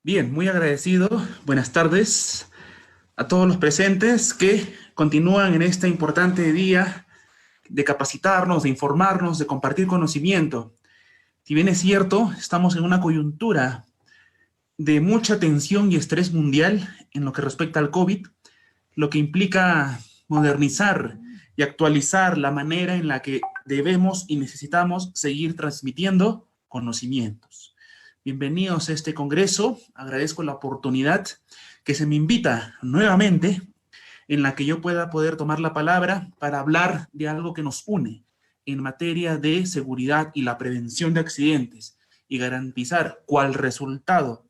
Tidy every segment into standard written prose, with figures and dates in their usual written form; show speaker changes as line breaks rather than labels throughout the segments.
Bien, muy agradecido. Buenas tardes a todos los presentes que continúan en este importante día de capacitarnos, de informarnos, de compartir conocimiento. Si bien es cierto, estamos en una coyuntura de mucha tensión y estrés mundial en lo que respecta al COVID, lo que implica modernizar y actualizar la manera en la que debemos y necesitamos seguir transmitiendo conocimientos. Bienvenidos a este congreso. Agradezco la oportunidad que se me invita nuevamente en la que yo pueda poder tomar la palabra para hablar de algo que nos une en materia de seguridad y la prevención de accidentes y garantizar cuál resultado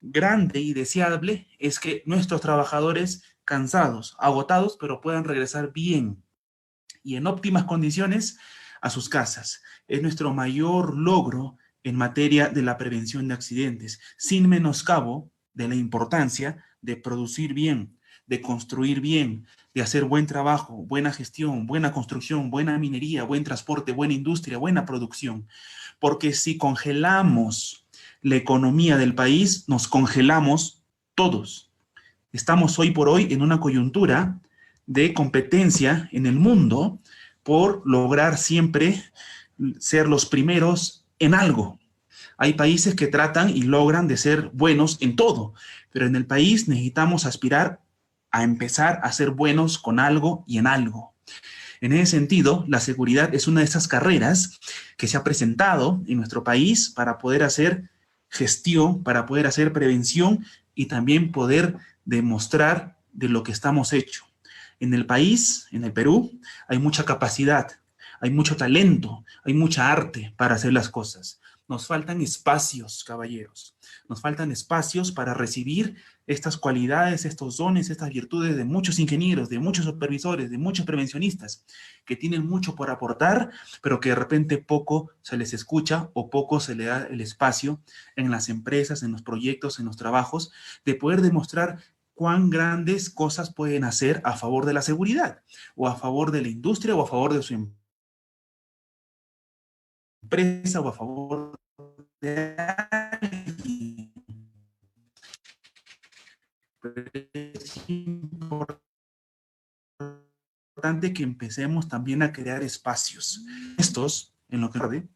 grande y deseable es que nuestros trabajadores cansados, agotados, pero puedan regresar bien y en óptimas condiciones a sus casas. Es nuestro mayor logro en materia de la prevención de accidentes, sin menoscabo de la importancia de producir bien, de construir bien, de hacer buen trabajo, buena gestión, buena construcción, buena minería, buen transporte, buena industria, buena producción. Porque si congelamos la economía del país, nos congelamos todos. Estamos hoy por hoy en una coyuntura de competencia en el mundo por lograr siempre ser los primeros en algo. Hay países que tratan y logran de ser buenos en todo, pero en el país necesitamos aspirar a empezar a ser buenos con algo y en algo. En ese sentido, la seguridad es una de esas carreras que se ha presentado en nuestro país para poder hacer gestión, para poder hacer prevención y también poder demostrar de lo que estamos hechos. En el país, en el Perú, hay mucha capacidad, hay mucho talento, hay mucha arte para hacer las cosas. Nos faltan espacios, caballeros. Nos faltan espacios para recibir estas cualidades, estos dones, estas virtudes de muchos ingenieros, de muchos supervisores, de muchos prevencionistas que tienen mucho por aportar, pero que de repente poco se les escucha o poco se le da el espacio en las empresas, en los proyectos, en los trabajos, de poder demostrar cuán grandes cosas pueden hacer a favor de la seguridad, o a favor de la industria, o a favor de su empresa, o a favor de alguien. Es importante que empecemos también a crear espacios. Estos, en lo que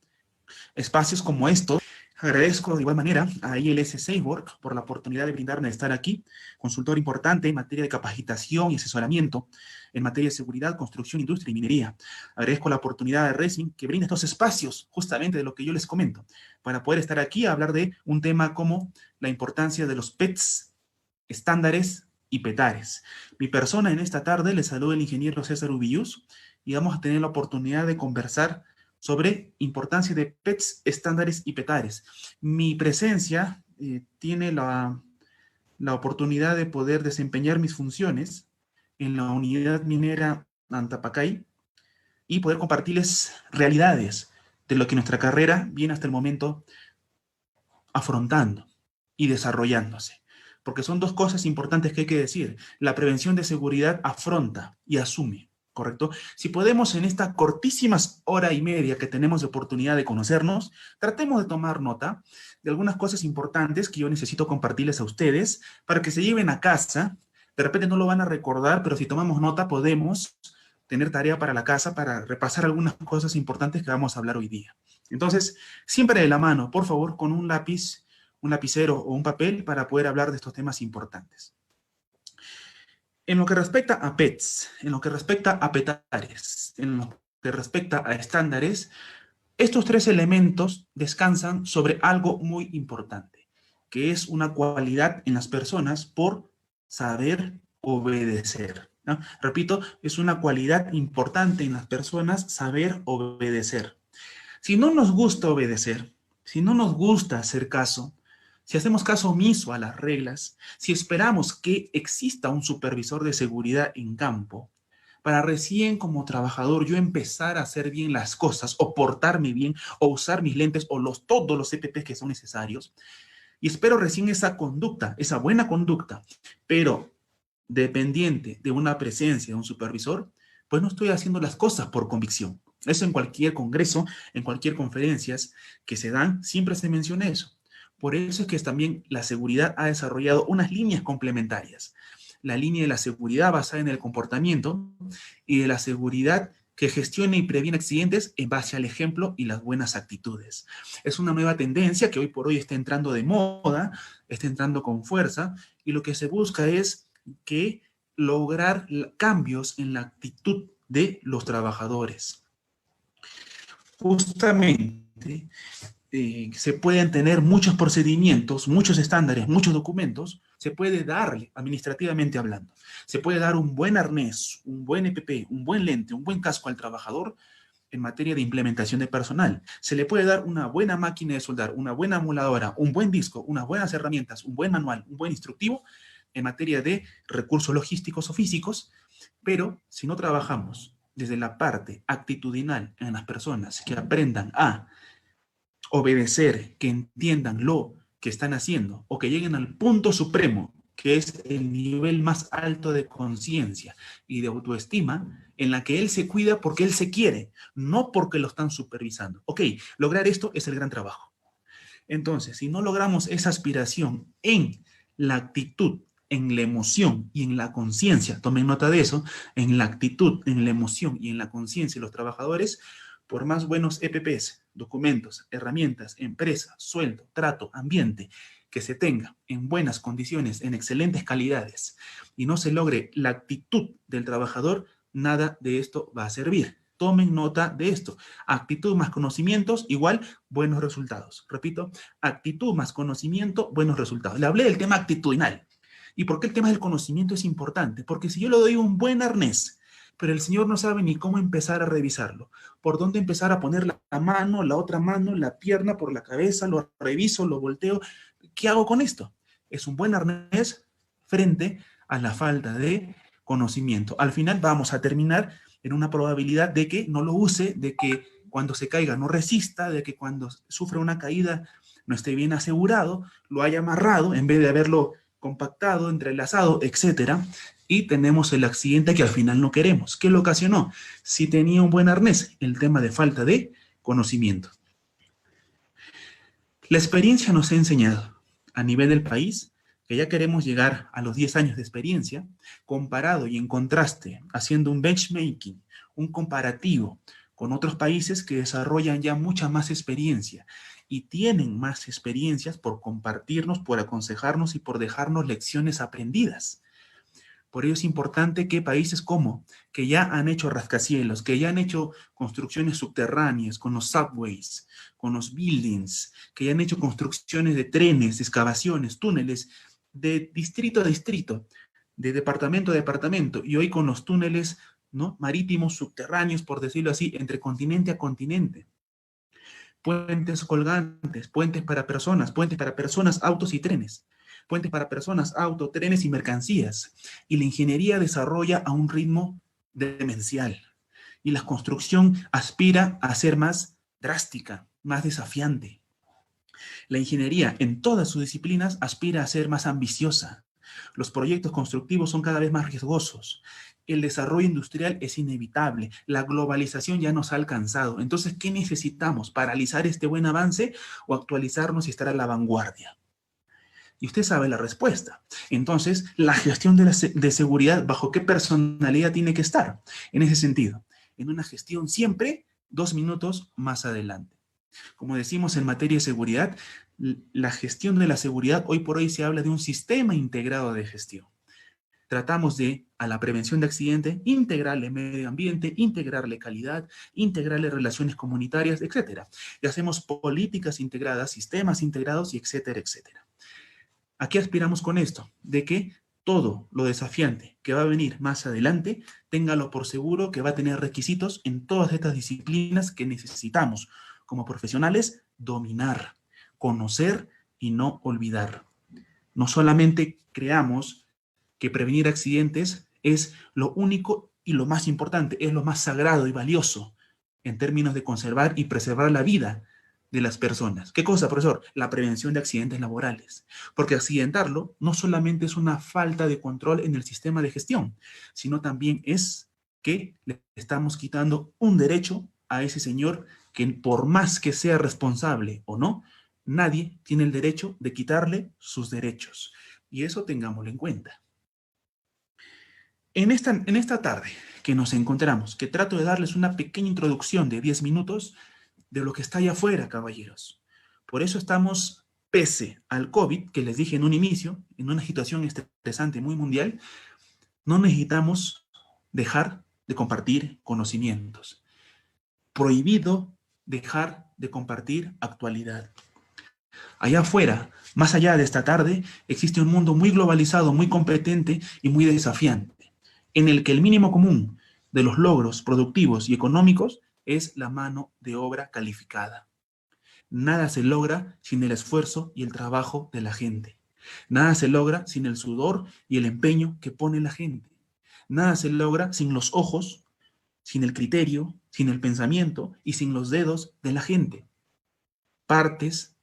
espacios como estos. Agradezco de igual manera a ILS Seiborg por la oportunidad de brindarme de estar aquí, consultor importante en materia de capacitación y asesoramiento en materia de seguridad, construcción, industria y minería. Agradezco la oportunidad de Racing que brinda estos espacios, justamente de lo que yo les comento, para poder estar aquí a hablar de un tema como la importancia de los PETs, estándares y petares. Mi persona en esta tarde le saluda el ingeniero César Ubillús y vamos a tener la oportunidad de conversar sobre importancia de PETs, estándares y petares. Mi presencia tiene la oportunidad de poder desempeñar mis funciones en la unidad minera Antapacay y poder compartirles realidades de lo que nuestra carrera viene hasta el momento afrontando y desarrollándose. Porque son dos cosas importantes que hay que decir. La prevención de seguridad afronta y asume, ¿correcto? Si podemos en esta cortísima hora y media que tenemos de oportunidad de conocernos, tratemos de tomar nota de algunas cosas importantes que yo necesito compartirles a ustedes para que se lleven a casa. De repente no lo van a recordar, pero si tomamos nota podemos tener tarea para la casa para repasar algunas cosas importantes que vamos a hablar hoy día. Entonces, siempre de la mano, por favor, con un lápiz, un lapicero o un papel para poder hablar de estos temas importantes. En lo que respecta a PETs, en lo que respecta a petares, en lo que respecta a estándares, estos tres elementos descansan sobre algo muy importante, que es una cualidad en las personas por saber obedecer, ¿no? Repito, es una cualidad importante en las personas saber obedecer. Si no nos gusta obedecer, si no nos gusta hacer caso, si hacemos caso omiso a las reglas, si esperamos que exista un supervisor de seguridad en campo, para recién como trabajador yo empezar a hacer bien las cosas o portarme bien o usar mis lentes o todos los EPPs que son necesarios, y espero recién esa conducta, esa buena conducta, pero dependiente de una presencia de un supervisor, pues no estoy haciendo las cosas por convicción. Eso en cualquier congreso, en cualquier conferencias que se dan, siempre se menciona eso. Por eso es que también la seguridad ha desarrollado unas líneas complementarias. La línea de la seguridad basada en el comportamiento y de la seguridad que gestione y previene accidentes en base al ejemplo y las buenas actitudes. Es una nueva tendencia que hoy por hoy está entrando de moda, está entrando con fuerza, y lo que se busca es que lograr cambios en la actitud de los trabajadores. Justamente se pueden tener muchos procedimientos, muchos estándares, muchos documentos, se puede darle, administrativamente hablando, se puede dar un buen arnés, un buen EPP, un buen lente, un buen casco al trabajador en materia de implementación de personal. Se le puede dar una buena máquina de soldar, una buena moladora, un buen disco, unas buenas herramientas, un buen manual, un buen instructivo en materia de recursos logísticos o físicos, pero si no trabajamos desde la parte actitudinal en las personas que aprendan a obedecer, que entiendan lo que están haciendo o que lleguen al punto supremo, que es el nivel más alto de conciencia y de autoestima, en la que él se cuida porque él se quiere, no porque lo están supervisando. Ok, lograr esto es el gran trabajo. Entonces, si no logramos esa aspiración en la actitud, en la emoción y en la conciencia, tomen nota de eso, en la actitud, en la emoción y en la conciencia de los trabajadores, por más buenos EPPs, documentos, herramientas, empresa, sueldo, trato, ambiente, que se tenga en buenas condiciones, en excelentes calidades, y no se logre la actitud del trabajador, nada de esto va a servir. Tomen nota de esto. Actitud más conocimientos igual buenos resultados. Repito, actitud más conocimiento, buenos resultados. Le hablé del tema actitudinal. ¿Y por qué el tema del conocimiento es importante? Porque si yo le doy un buen arnés, pero el señor no sabe ni cómo empezar a revisarlo, por dónde empezar a poner la mano, la otra mano, la pierna por la cabeza, lo reviso, lo volteo, ¿qué hago con esto? Es un buen arnés frente a la falta de conocimiento. Al final vamos a terminar en una probabilidad de que no lo use, de que cuando se caiga no resista, de que cuando sufra una caída no esté bien asegurado, lo haya amarrado en vez de haberlo compactado, entrelazado, etcétera, y tenemos el accidente que al final no queremos. ¿Qué lo ocasionó? Si tenía un buen arnés, el tema de falta de conocimiento. La experiencia nos ha enseñado a nivel del país que ya queremos llegar a los 10 años de experiencia, comparado y en contraste, haciendo un benchmarking, un comparativo con otros países que desarrollan ya mucha más experiencia y tienen más experiencias por compartirnos, por aconsejarnos y por dejarnos lecciones aprendidas. Por ello es importante que países como, que ya han hecho rascacielos, que ya han hecho construcciones subterráneas con los subways, con los buildings, que ya han hecho construcciones de trenes, excavaciones, túneles, de distrito a distrito, de departamento a departamento, y hoy con los túneles, ¿no?, marítimos subterráneos, por decirlo así, entre continente a continente. Puentes colgantes, puentes para personas, autos y trenes, puentes para personas, autos, trenes y mercancías. Y la ingeniería desarrolla a un ritmo demencial. Y la construcción aspira a ser más drástica, más desafiante. La ingeniería en todas sus disciplinas aspira a ser más ambiciosa. Los proyectos constructivos son cada vez más riesgosos. El desarrollo industrial es inevitable. La globalización ya nos ha alcanzado. Entonces, ¿qué necesitamos? ¿Paralizar este buen avance o actualizarnos y estar a la vanguardia? Y usted sabe la respuesta. Entonces, la gestión de seguridad, ¿bajo qué personalidad tiene que estar? En ese sentido, en una gestión siempre 2 minutos más adelante. Como decimos en materia de seguridad, la gestión de la seguridad, hoy por hoy se habla de un sistema integrado de gestión. Tratamos de, a la prevención de accidentes, integrarle medio ambiente, integrarle calidad, integrarle relaciones comunitarias, etcétera. Y hacemos políticas integradas, sistemas integrados, y etcétera, etcétera. ¿A qué aspiramos con esto? De que todo lo desafiante que va a venir más adelante, téngalo por seguro que va a tener requisitos en todas estas disciplinas que necesitamos como profesionales dominar, conocer y no olvidar. No solamente creamos que prevenir accidentes es lo único y lo más importante, es lo más sagrado y valioso en términos de conservar y preservar la vida de las personas. ¿Qué cosa, profesor? La prevención de accidentes laborales. Porque accidentarlo no solamente es una falta de control en el sistema de gestión, sino también es que le estamos quitando un derecho a ese señor que por más que sea responsable o no, Nadie tiene el derecho de quitarle sus derechos. Y eso tengámoslo en cuenta. En esta tarde que nos encontramos, que trato de darles una pequeña introducción de 10 minutos de lo que está allá afuera, caballeros. Por eso estamos, pese al COVID, que les dije en un inicio, en una situación estresante muy mundial, no necesitamos dejar de compartir conocimientos. Prohibido dejar de compartir actualidad. Allá afuera, más allá de esta tarde, existe un mundo muy globalizado, muy competente y muy desafiante, en el que el mínimo común de los logros productivos y económicos es la mano de obra calificada. Nada se logra sin el esfuerzo y el trabajo de la gente. Nada se logra sin el sudor y el empeño que pone la gente. Nada se logra sin los ojos, sin el criterio, sin el pensamiento y sin los dedos de la gente. Partes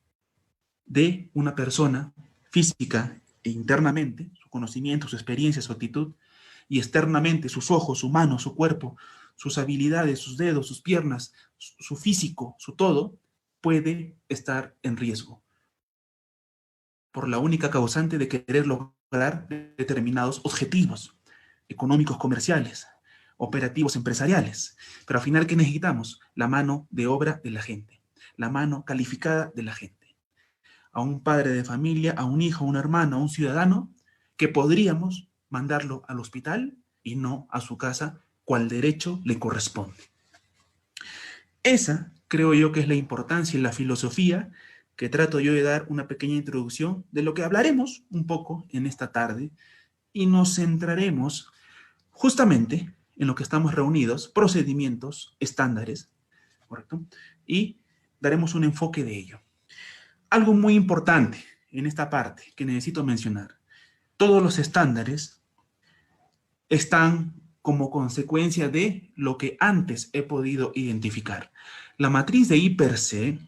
de una persona física e internamente, su conocimiento, su experiencia, su actitud, y externamente sus ojos, su mano, su cuerpo, sus habilidades, sus dedos, sus piernas, su físico, su todo, puede estar en riesgo por la única causante de querer lograr determinados objetivos económicos, comerciales, operativos, empresariales. Pero al final, ¿qué necesitamos? La mano de obra de la gente, la mano calificada de la gente. A un padre de familia, a un hijo, a un hermano, a un ciudadano, que podríamos mandarlo al hospital y no a su casa, cual derecho le corresponde. Esa creo yo que es la importancia y la filosofía que trato yo de dar una pequeña introducción de lo que hablaremos un poco en esta tarde y nos centraremos justamente en lo que estamos reunidos, procedimientos, estándares, ¿correcto? Y daremos un enfoque de ello. Algo muy importante en esta parte que necesito mencionar. Todos los estándares están como consecuencia de lo que antes he podido identificar. La matriz de I per C,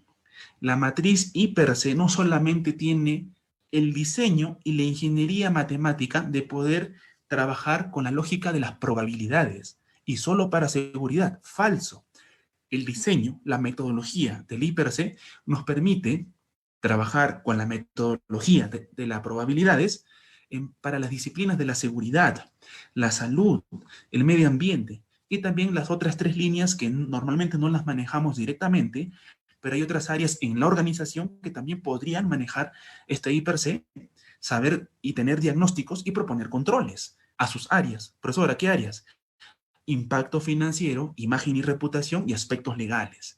la matriz I per C no solamente tiene el diseño y la ingeniería matemática de poder trabajar con la lógica de las probabilidades y solo para seguridad. Falso. El diseño, la metodología del I per C nos permite trabajar con la metodología de las probabilidades para las disciplinas de la seguridad, la salud, el medio ambiente y también las otras tres líneas que normalmente no las manejamos directamente, pero hay otras áreas en la organización que también podrían manejar este I per C, saber y tener diagnósticos y proponer controles a sus áreas. Profesor, ¿a qué áreas? Impacto financiero, imagen y reputación y aspectos legales.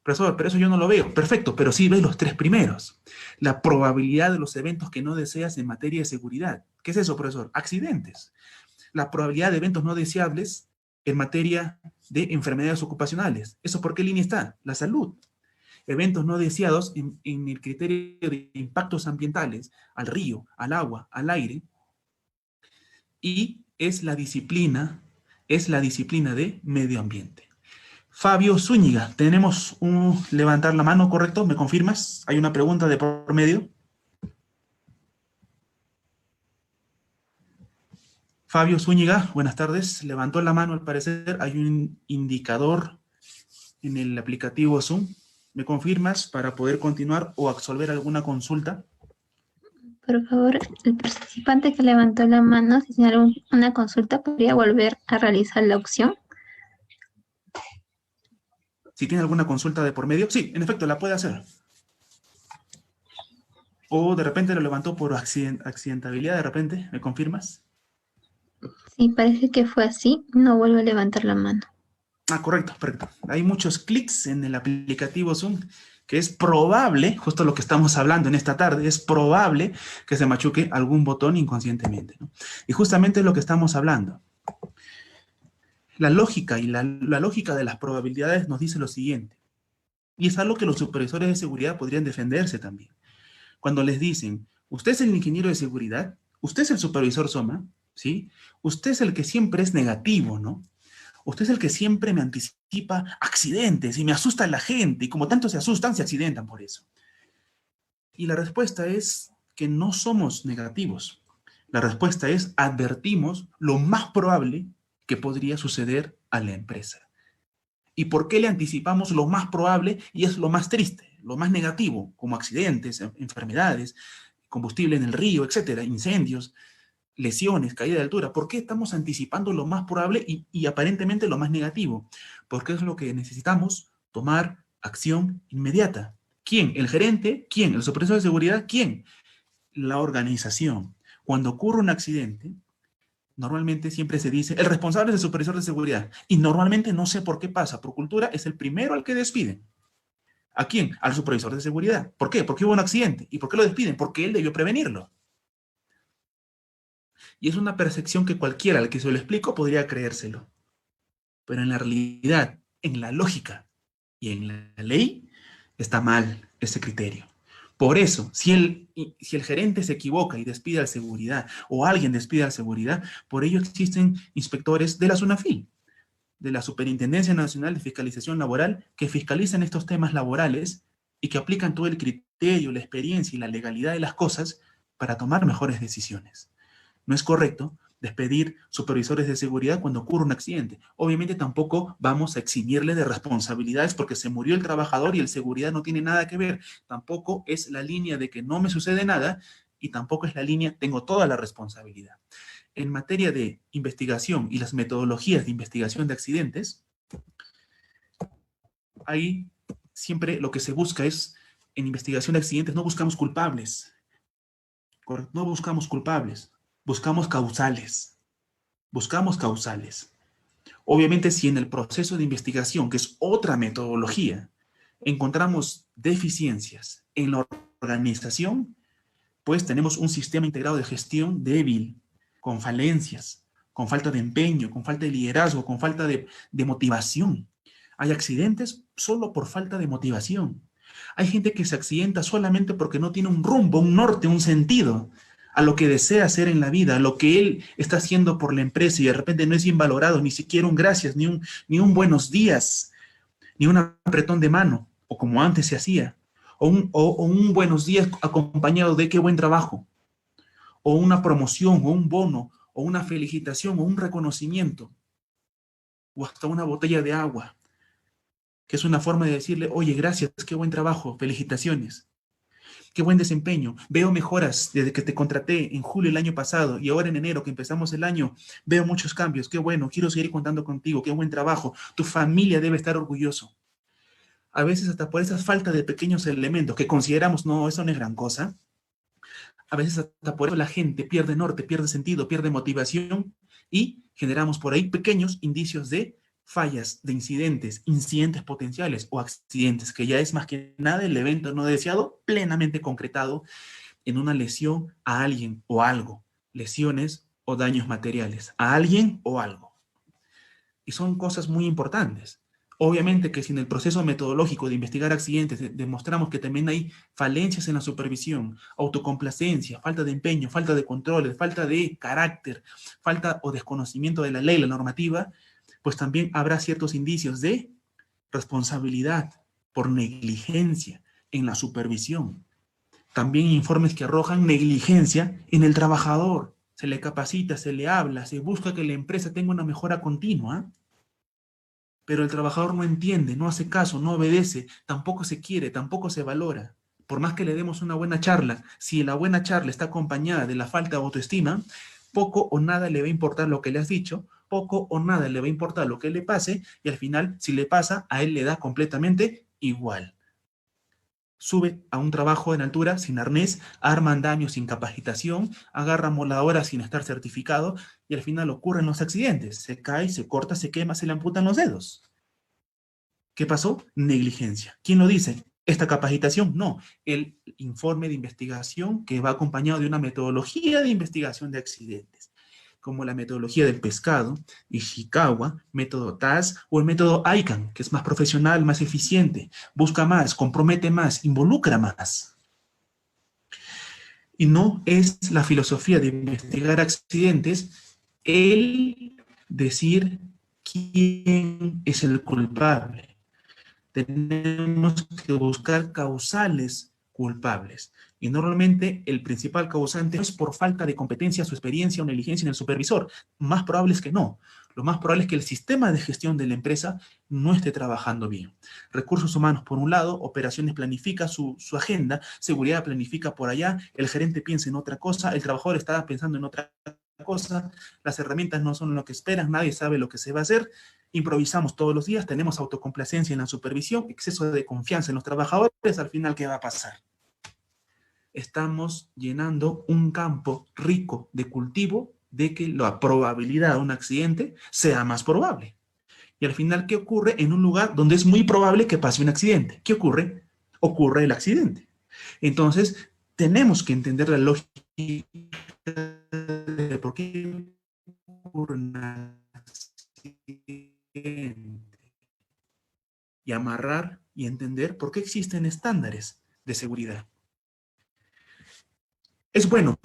Profesor, pero eso yo no lo veo. Perfecto, pero sí ves los tres primeros. La probabilidad de los eventos que no deseas en materia de seguridad. ¿Qué es eso, profesor? Accidentes. La probabilidad de eventos no deseables en materia de enfermedades ocupacionales. ¿Eso por qué línea está? La salud. Eventos no deseados en el criterio de impactos ambientales, al río, al agua, al aire. Y es la disciplina de medio ambiente. Fabio Zúñiga, tenemos un levantar la mano, ¿correcto? ¿Me confirmas? Hay una pregunta de por medio. Fabio Zúñiga, buenas tardes. Levantó la mano, al parecer. Hay un indicador en el aplicativo Zoom. ¿Me confirmas para poder continuar o absolver alguna consulta?
Por favor, el participante que levantó la mano, si tiene una consulta, podría volver a realizar la opción.
Si tiene alguna consulta de por medio, sí, en efecto, la puede hacer. O de repente lo levantó por accidentabilidad, de repente, ¿me confirmas?
Sí, parece que fue así. No vuelve a levantar la mano.
Ah, correcto, correcto. Hay muchos clics en el aplicativo Zoom que es probable, justo lo que estamos hablando en esta tarde, es probable que se machuque algún botón inconscientemente, ¿no? Y justamente es lo que estamos hablando. La lógica y la lógica de las probabilidades nos dice lo siguiente, y es algo que los supervisores de seguridad podrían defenderse también. Cuando les dicen, usted es el ingeniero de seguridad, usted es el supervisor SOMA, ¿sí? Usted es el que siempre es negativo, ¿no? Usted es el que siempre me anticipa accidentes y me asusta a la gente, y como tanto se asustan, se accidentan por eso. Y la respuesta es que no somos negativos. La respuesta es advertimos lo más probable que podría suceder a la empresa. ¿Y por qué le anticipamos lo más probable y es lo más triste? lo más negativo, como accidentes, enfermedades, combustible en el río, etcétera, incendios, lesiones, caída de altura. ¿Por qué estamos anticipando lo más probable y aparentemente lo más negativo? Porque es lo que necesitamos tomar acción inmediata. ¿Quién? ¿El gerente? ¿Quién? ¿El supervisor de seguridad? ¿Quién? La organización. Cuando ocurre un accidente, normalmente siempre se dice, el responsable es el supervisor de seguridad. Y normalmente no sé por qué pasa. Por cultura es el primero al que despiden. ¿A quién? Al supervisor de seguridad. ¿Por qué? Porque hubo un accidente. ¿Y por qué lo despiden? Porque él debió prevenirlo. Y es una percepción que cualquiera al que se lo explico podría creérselo. Pero en la realidad, en la lógica y en la ley, está mal ese criterio. Por eso, si el gerente se equivoca y despide al seguridad, o alguien despide al seguridad, por ello existen inspectores de la SUNAFIL, de la Superintendencia Nacional de Fiscalización Laboral, que fiscalizan estos temas laborales y que aplican todo el criterio, la experiencia y la legalidad de las cosas para tomar mejores decisiones. No es correcto despedir supervisores de seguridad cuando ocurre un accidente. Obviamente tampoco vamos a eximirle de responsabilidades porque se murió el trabajador y el seguridad no tiene nada que ver. Tampoco es la línea de que no me sucede nada y tampoco es la línea tengo toda la responsabilidad. En materia de investigación y las metodologías de investigación de accidentes, ahí siempre lo que se busca es, en investigación de accidentes no buscamos culpables, no buscamos culpables, buscamos causales. Buscamos causales. Obviamente, si en el proceso de investigación, que es otra metodología, encontramos deficiencias en la organización, pues tenemos un sistema integrado de gestión débil, con falencias, con falta de empeño, con falta de liderazgo, con falta de motivación. Hay accidentes solo por falta de motivación. Hay gente que se accidenta solamente porque no tiene un rumbo, un norte, un sentido a lo que desea hacer en la vida, a lo que él está haciendo por la empresa y de repente no es bien valorado, ni siquiera un gracias, ni un buenos días, ni un apretón de mano, o como antes se hacía, o un buenos días acompañado de qué buen trabajo, o una promoción, o un bono, o una felicitación, o un reconocimiento, o hasta una botella de agua, que es una forma de decirle, oye, gracias, qué buen trabajo, felicitaciones. Qué buen desempeño. Veo mejoras desde que te contraté en julio del año pasado y ahora en enero que empezamos el año. Veo muchos cambios. Qué bueno. Quiero seguir contando contigo. Qué buen trabajo. Tu familia debe estar orgulloso. A veces hasta por esas falta de pequeños elementos que consideramos, no, eso no es gran cosa. A veces hasta por eso la gente pierde norte, pierde sentido, pierde motivación y generamos por ahí pequeños indicios de fallas, de incidentes potenciales o accidentes, que ya es más que nada el evento no deseado plenamente concretado en una lesión a alguien o algo, lesiones o daños materiales a alguien o algo. Y son cosas muy importantes. Obviamente que si en el proceso metodológico de investigar accidentes demostramos que también hay falencias en la supervisión, autocomplacencia, falta de empeño, falta de controles, falta de carácter, falta o desconocimiento de la ley, la normativa, pues también habrá ciertos indicios de responsabilidad por negligencia en la supervisión. También informes que arrojan negligencia en el trabajador. Se le capacita, se le habla, se busca que la empresa tenga una mejora continua, pero el trabajador no entiende, no hace caso, no obedece, tampoco se quiere, tampoco se valora. Por más que le demos una buena charla, si la buena charla está acompañada de la falta de autoestima, poco o nada le va a importar lo que le has dicho, poco o nada le va a importar lo que le pase, y al final, si le pasa, a él le da completamente igual. Sube a un trabajo en altura sin arnés, arma andamio sin capacitación, agarra moladora sin estar certificado y al final ocurren los accidentes. Se cae, se corta, se quema, se le amputan los dedos. ¿Qué pasó? Negligencia. ¿Quién lo dice? ¿Esta capacitación? No. El informe de investigación que va acompañado de una metodología de investigación de accidentes, como la metodología del pescado, Ishikawa, método TAS o el método ICANN, que es más profesional, más eficiente, busca más, compromete más, involucra más. Y no es la filosofía de investigar accidentes el decir quién es el culpable. Tenemos que buscar causales culpables. Y normalmente el principal causante no es por falta de competencia, su experiencia o negligencia en el supervisor. Más probable es que no. Lo más probable es que el sistema de gestión de la empresa no esté trabajando bien. Recursos humanos por un lado, operaciones planifica su agenda, seguridad planifica por allá, el gerente piensa en otra cosa, el trabajador está pensando en otra cosa, las herramientas no son lo que esperan, nadie sabe lo que se va a hacer, improvisamos todos los días, tenemos autocomplacencia en la supervisión, exceso de confianza en los trabajadores, al final, ¿qué va a pasar? Estamos llenando un campo rico de cultivo de que la probabilidad de un accidente sea más probable. Y al final, ¿qué ocurre en un lugar donde es muy probable que pase un accidente? ¿Qué ocurre? Ocurre el accidente. Entonces, tenemos que entender la lógica de por qué ocurre un accidente y amarrar y entender por qué existen estándares de seguridad. Es bueno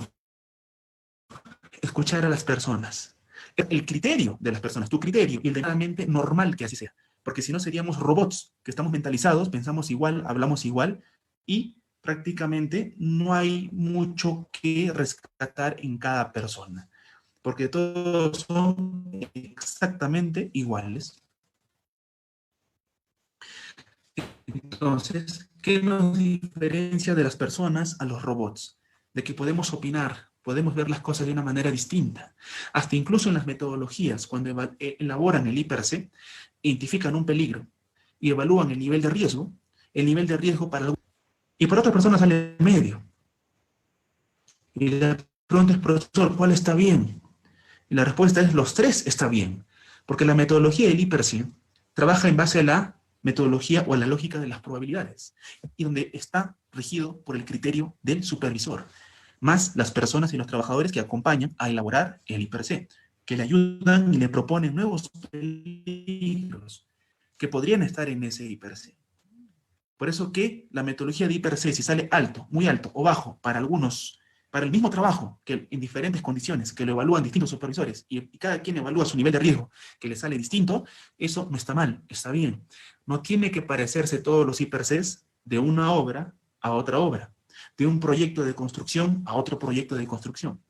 escuchar a las personas. El criterio de las personas, tu criterio, y el de la mente normal que así sea. Porque si no seríamos robots, que estamos mentalizados, pensamos igual, hablamos igual, y prácticamente no hay mucho que rescatar en cada persona. Porque todos son exactamente iguales. Entonces, ¿qué nos diferencia de las personas a los robots? De que podemos opinar, podemos ver las cosas de una manera distinta. Hasta incluso en las metodologías, cuando elaboran el IPRC, identifican un peligro y evalúan el nivel de riesgo para y para otra persona sale medio. Y la pregunta es, profesor, ¿cuál está bien? Y la respuesta es, los tres está bien. Porque la metodología del IPRC trabaja en base a la metodología o a la lógica de las probabilidades, y donde está regido por el criterio del supervisor, más las personas y los trabajadores que acompañan a elaborar el IPRC, que le ayudan y le proponen nuevos peligros que podrían estar en ese IPRC. Por eso que la metodología de IPRC, si sale alto, muy alto o bajo para algunos, para el mismo trabajo, que en diferentes condiciones, que lo evalúan distintos supervisores, y cada quien evalúa su nivel de riesgo, que le sale distinto, eso no está mal, está bien. No tiene que parecerse todos los IPRCs de una obra a otra obra, de un proyecto de construcción a otro proyecto de construcción.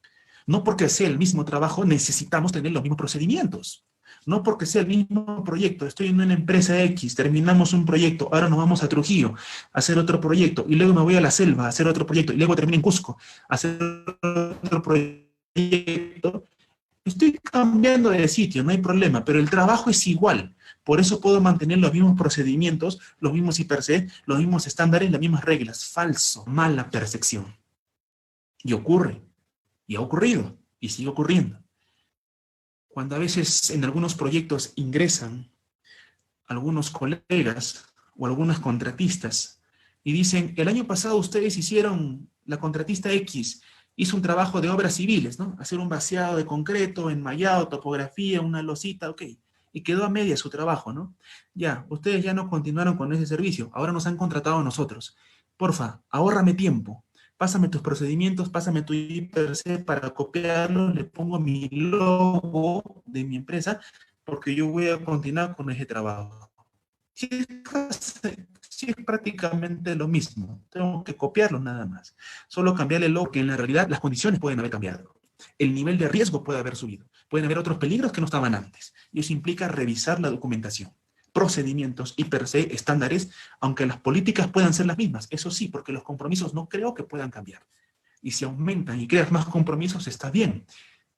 No porque sea el mismo trabajo necesitamos tener los mismos procedimientos. No porque sea el mismo proyecto, estoy en una empresa X, terminamos un proyecto, ahora nos vamos a Trujillo a hacer otro proyecto, y luego me voy a la selva a hacer otro proyecto, y luego termino en Cusco a hacer otro proyecto. Estoy cambiando de sitio, no hay problema, pero el trabajo es igual. Por eso puedo mantener los mismos procedimientos, los mismos IPRC, los mismos estándares, las mismas reglas. Falso, mala percepción. Y ocurre, y ha ocurrido, y sigue ocurriendo. Cuando a veces en algunos proyectos ingresan algunos colegas o algunas contratistas y dicen, el año pasado ustedes hicieron, la contratista X hizo un trabajo de obras civiles, ¿no? Hacer un vaciado de concreto, enmayado, topografía, una losita, ok. Y quedó a media su trabajo, ¿no? Ya, ustedes ya no continuaron con ese servicio, ahora nos han contratado a nosotros. Porfa, ahórrame tiempo. Pásame tus procedimientos, pásame tu IPRC para copiarlo, le pongo mi logo de mi empresa, porque yo voy a continuar con ese trabajo. Si es prácticamente lo mismo, tengo que copiarlo nada más. Solo cambiarle el logo, que en la realidad las condiciones pueden haber cambiado. El nivel de riesgo puede haber subido. Pueden haber otros peligros que no estaban antes. Y eso implica revisar la documentación, procedimientos, IPRC, estándares, aunque las políticas puedan ser las mismas. Eso sí, porque los compromisos no creo que puedan cambiar. Y si aumentan y creas más compromisos, está bien.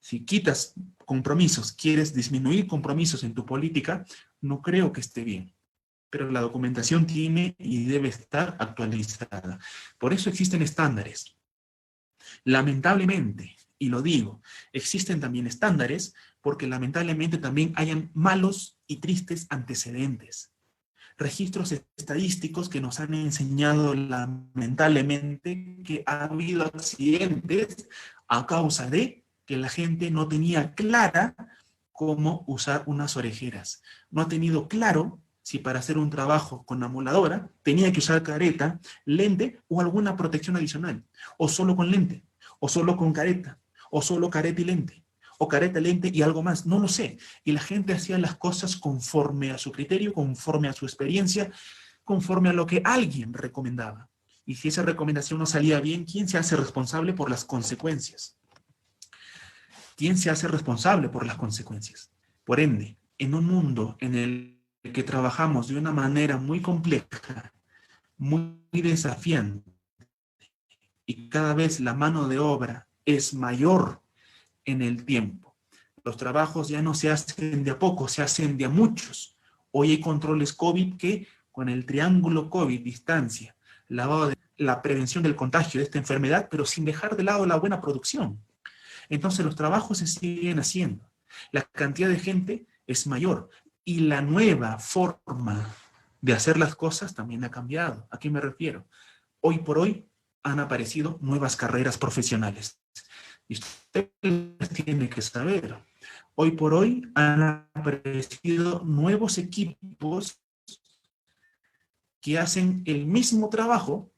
Si quitas compromisos, quieres disminuir compromisos en tu política, no creo que esté bien. Pero la documentación tiene y debe estar actualizada. Por eso existen estándares. Lamentablemente, y lo digo, existen también estándares porque lamentablemente también hayan malos y tristes antecedentes. Registros estadísticos que nos han enseñado lamentablemente que ha habido accidentes a causa de que la gente no tenía clara cómo usar unas orejeras. No ha tenido claro si para hacer un trabajo con amoladora tenía que usar careta, lente o alguna protección adicional, o solo con lente, o solo con careta, o solo careta y lente, o careta, lente y algo más, no lo sé. Y la gente hacía las cosas conforme a su criterio, conforme a su experiencia, conforme a lo que alguien recomendaba. Y si esa recomendación no salía bien, ¿quién se hace responsable por las consecuencias? ¿Quién se hace responsable por las consecuencias? Por ende, en un mundo en el que trabajamos de una manera muy compleja, muy desafiante, y cada vez la mano de obra es mayor en el tiempo. Los trabajos ya no se hacen de a poco, se hacen de a muchos. Hoy hay controles COVID que, con el triángulo COVID, distancia, la prevención del contagio de esta enfermedad, pero sin dejar de lado la buena producción. Entonces los trabajos se siguen haciendo. La cantidad de gente es mayor y la nueva forma de hacer las cosas también ha cambiado. ¿A qué me refiero? Hoy por hoy han aparecido nuevas carreras profesionales. Y usted tiene que saber. Hoy por hoy han aparecido nuevos equipos que hacen el mismo trabajo,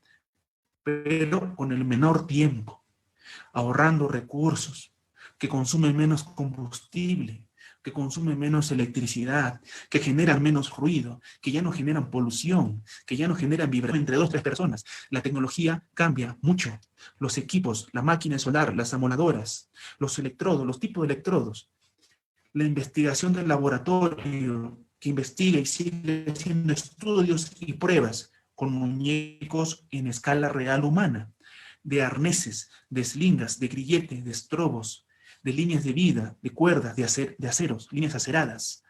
pero con el menor tiempo, ahorrando recursos, que consumen menos combustible, que consumen menos electricidad, que generan menos ruido, que ya no generan polución, que ya no generan vibración entre dos o tres personas. La tecnología cambia mucho. Los equipos, la máquina solar, las amoladoras, los electrodos, los tipos de electrodos, la investigación del laboratorio que investiga y sigue haciendo estudios y pruebas con muñecos en escala real humana, de arneses, de slingas, de grilletes, de estrobos, de líneas de vida, de cuerdas, de aceros, líneas aceradas.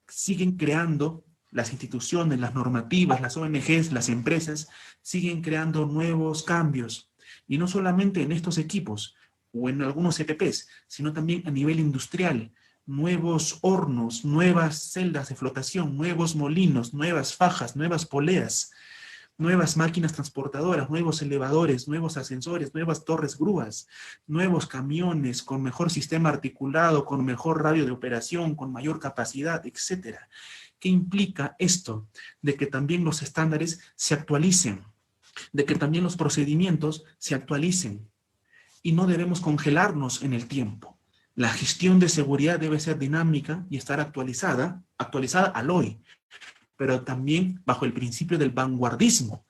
Siguen creando las instituciones, las normativas, las ONGs, las empresas, siguen creando nuevos cambios. Y no solamente en estos equipos o en algunos EPPs, sino también a nivel industrial. Nuevos hornos, nuevas celdas de flotación, nuevos molinos, nuevas fajas, nuevas poleas, nuevas máquinas transportadoras, nuevos elevadores, nuevos ascensores, nuevas torres grúas, nuevos camiones con mejor sistema articulado, con mejor radio de operación, con mayor capacidad, etcétera. ¿Qué implica esto? De que también los estándares se actualicen, de que también los procedimientos se actualicen y no debemos congelarnos en el tiempo. La gestión de seguridad debe ser dinámica y estar actualizada al hoy, pero también bajo el principio del vanguardismo.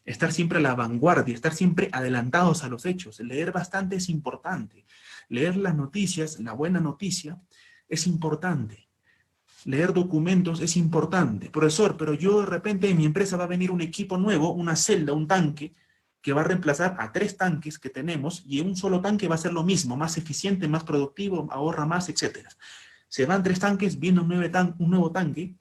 Estar siempre a la vanguardia, estar siempre adelantados a los hechos. Leer bastante es importante. Leer las noticias, la buena noticia, es importante. Leer documentos es importante. Profesor, pero yo de repente en mi empresa va a venir un equipo nuevo, una celda, un tanque, que va a reemplazar a 3 tanques que tenemos y un solo tanque va a ser lo mismo, más eficiente, más productivo, ahorra más, etc. Se van 3 tanques, viene un nuevo tanque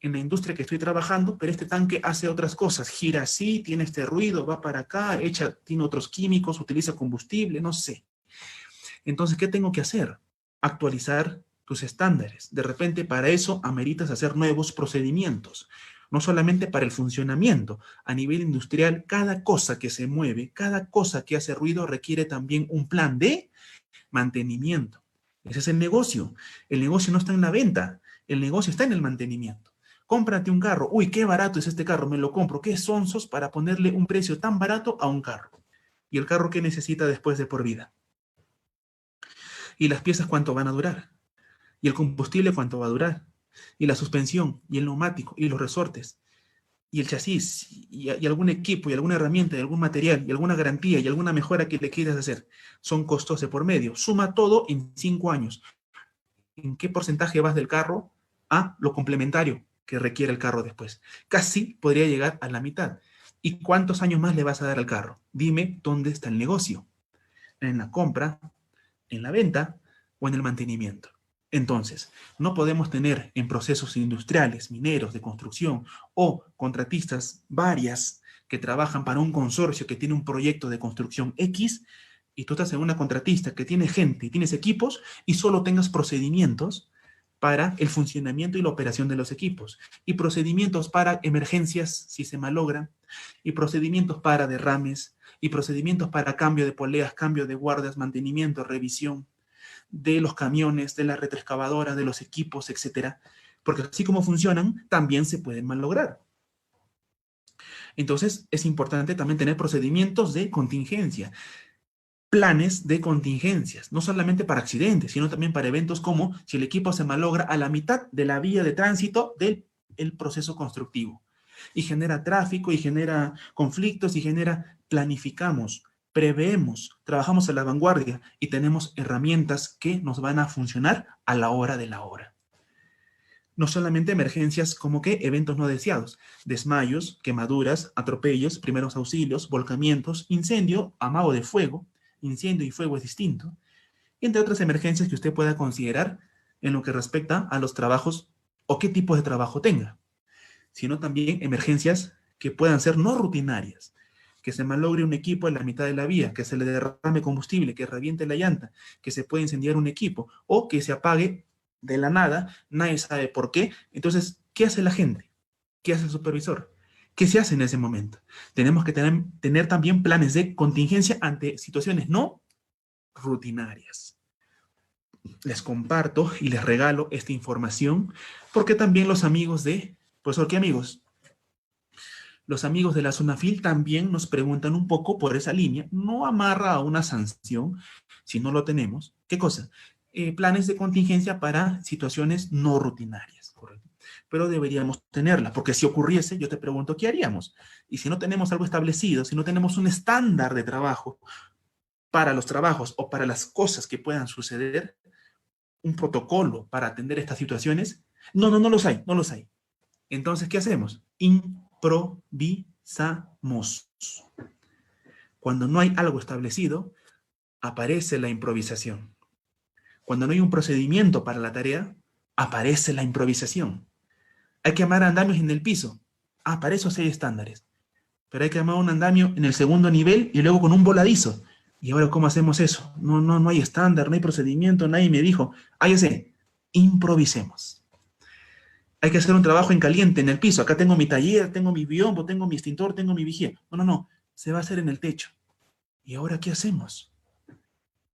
en la industria que estoy trabajando, pero este tanque hace otras cosas, gira así, tiene este ruido, va para acá, tiene otros químicos, utiliza combustible, no sé. Entonces, ¿qué tengo que hacer? Actualizar tus estándares. De repente, para eso ameritas hacer nuevos procedimientos. No solamente para el funcionamiento. A nivel industrial, cada cosa que se mueve, cada cosa que hace ruido requiere también un plan de mantenimiento. Ese es el negocio. El negocio no está en la venta. El negocio está en el mantenimiento. Cómprate un carro. Uy, qué barato es este carro, me lo compro. Qué sonsos para ponerle un precio tan barato a un carro. ¿Y el carro qué necesita después de por vida? ¿Y las piezas cuánto van a durar? ¿Y el combustible cuánto va a durar? ¿Y la suspensión? ¿Y el neumático? ¿Y los resortes? ¿Y el chasis? ¿Y algún equipo? ¿Y alguna herramienta? ¿Y algún material? ¿Y alguna garantía? ¿Y alguna mejora que le quieras hacer? Son costos de por medio. Suma todo en 5 años. ¿En qué porcentaje vas del carro a lo complementario que requiere el carro después? Casi podría llegar a la mitad. ¿Y cuántos años más le vas a dar al carro? Dime dónde está el negocio. ¿En la compra, en la venta o en el mantenimiento? Entonces, no podemos tener en procesos industriales, mineros, de construcción o contratistas varias que trabajan para un consorcio que tiene un proyecto de construcción X y tú estás en una contratista que tiene gente y tienes equipos y solo tengas procedimientos para el funcionamiento y la operación de los equipos y procedimientos para emergencias si se malogran y procedimientos para derrames y procedimientos para cambio de poleas, cambio de guardas, mantenimiento, revisión de los camiones, de la retroexcavadora, de los equipos, etcétera, porque así como funcionan, también se pueden malograr. Entonces, es importante también tener procedimientos de contingencia, planes de contingencias, no solamente para accidentes, sino también para eventos como si el equipo se malogra a la mitad de la vía de tránsito del proceso constructivo. y genera tráfico, y genera conflictos, y genera, planificamos, preveemos, trabajamos a la vanguardia y tenemos herramientas que nos van a funcionar a la hora de la hora. No solamente emergencias como que eventos no deseados, desmayos, quemaduras, atropellos, primeros auxilios, volcamientos, incendio, amago de fuego, incendio y fuego es distinto, entre otras emergencias que usted pueda considerar en lo que respecta a los trabajos o qué tipo de trabajo tenga, sino también emergencias que puedan ser no rutinarias, que se malogre un equipo en la mitad de la vía, que se le derrame combustible, que reviente la llanta, que se pueda incendiar un equipo o que se apague de la nada, nadie sabe por qué. Entonces, ¿qué hace la gente? ¿Qué hace el supervisor? ¿Qué se hace en ese momento? Tenemos que tener también planes de contingencia ante situaciones no rutinarias. Les comparto y les regalo esta información porque también los amigos de, profesor, ¿qué amigos? Los amigos de la SUNAFIL también nos preguntan un poco por esa línea. No amarra a una sanción si no lo tenemos. ¿Qué cosa? Planes de contingencia para situaciones no rutinarias, ¿correcto? Pero deberíamos tenerla, porque si ocurriese, yo te pregunto, ¿qué haríamos? Y si no tenemos algo establecido, si no tenemos un estándar de trabajo para los trabajos o para las cosas que puedan suceder, un protocolo para atender estas situaciones, no los hay, no los hay. Entonces, ¿qué hacemos? Improvisamos. Cuando no hay algo establecido, aparece la improvisación. Cuando no hay un procedimiento para la tarea, aparece la improvisación. Hay que armar andamios en el piso. Para eso sí hay estándares. Pero hay que armar un andamio en el segundo nivel y luego con un voladizo. ¿Y ahora cómo hacemos eso? No hay estándar, no hay procedimiento, nadie me dijo. Hágase, improvisemos. Hay que hacer un trabajo en caliente, en el piso. Acá tengo mi taller, tengo mi biombo, tengo mi extintor, tengo mi vigía. No. Se va a hacer en el techo. ¿Y ahora qué hacemos?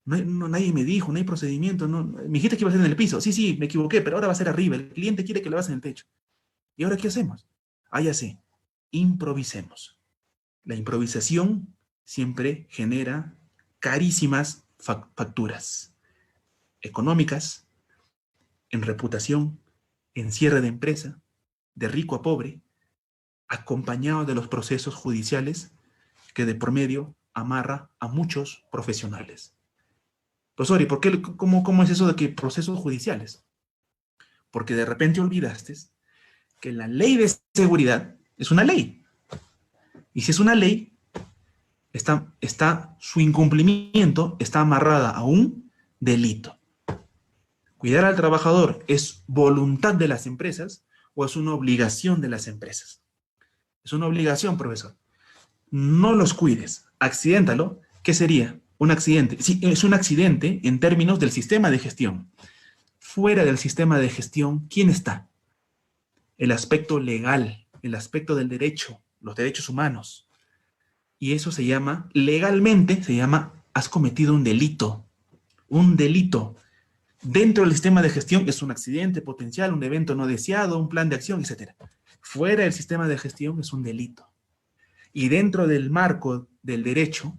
Nadie me dijo, no hay procedimiento. No, me dijiste que iba a ser en el piso. Sí, me equivoqué, pero ahora va a ser arriba. El cliente quiere que lo hagas en el techo. ¿Y ahora qué hacemos? Ya sé, improvisemos. La improvisación siempre genera carísimas facturas económicas, en reputación, en cierre de empresa, de rico a pobre, acompañado de los procesos judiciales que de por medio amarra a muchos profesionales. Profesor, ¿y por qué, cómo es eso de que procesos judiciales? Porque de repente olvidaste que la ley de seguridad es una ley. Y si es una ley, su incumplimiento está amarrada a un delito. ¿Cuidar al trabajador es voluntad de las empresas o es una obligación de las empresas? Es una obligación, profesor. No los cuides, accidéntalo. ¿Qué sería? Un accidente. Sí, es un accidente en términos del sistema de gestión. Fuera del sistema de gestión, ¿quién está? El aspecto legal, el aspecto del derecho, los derechos humanos. Y eso se llama, legalmente, has cometido un delito. Un delito. Dentro del sistema de gestión es un accidente potencial, un evento no deseado, un plan de acción, etc. Fuera del sistema de gestión es un delito. Y dentro del marco del derecho,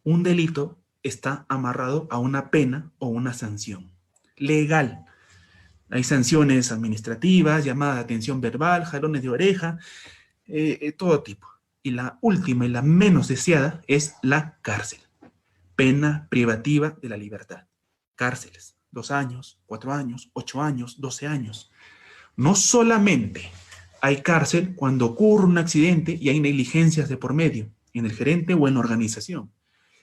un delito está amarrado a una pena o una sanción legal. Hay sanciones administrativas, llamada de atención verbal, jalones de oreja, todo tipo. Y la última y la menos deseada es la cárcel. Pena privativa de la libertad. Cárceles, 2 años, 4 años, 8 años, 12 años. No solamente hay cárcel cuando ocurre un accidente y hay negligencias de por medio, en el gerente o en la organización,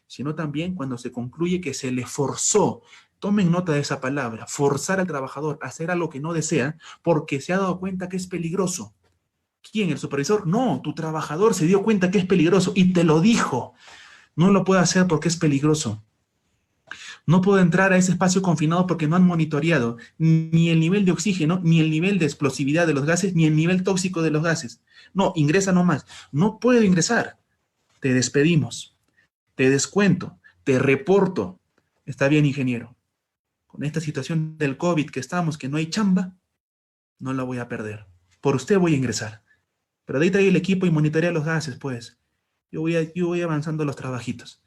sino también cuando se concluye que se le forzó. Tomen nota de esa palabra, forzar al trabajador a hacer algo que no desea porque se ha dado cuenta que es peligroso. ¿Quién? ¿El supervisor? No, tu trabajador se dio cuenta que es peligroso y te lo dijo. No lo puede hacer porque es peligroso. No puedo entrar a ese espacio confinado porque no han monitoreado ni el nivel de oxígeno, ni el nivel de explosividad de los gases, ni el nivel tóxico de los gases. No, ingresa nomás. No puedo ingresar. Te despedimos. Te descuento. Te reporto. Está bien, ingeniero. Con esta situación del COVID que estamos, que no hay chamba, no la voy a perder. Por usted voy a ingresar. Pero de ahí trae el equipo y monitorea los gases, pues. Yo voy avanzando los trabajitos.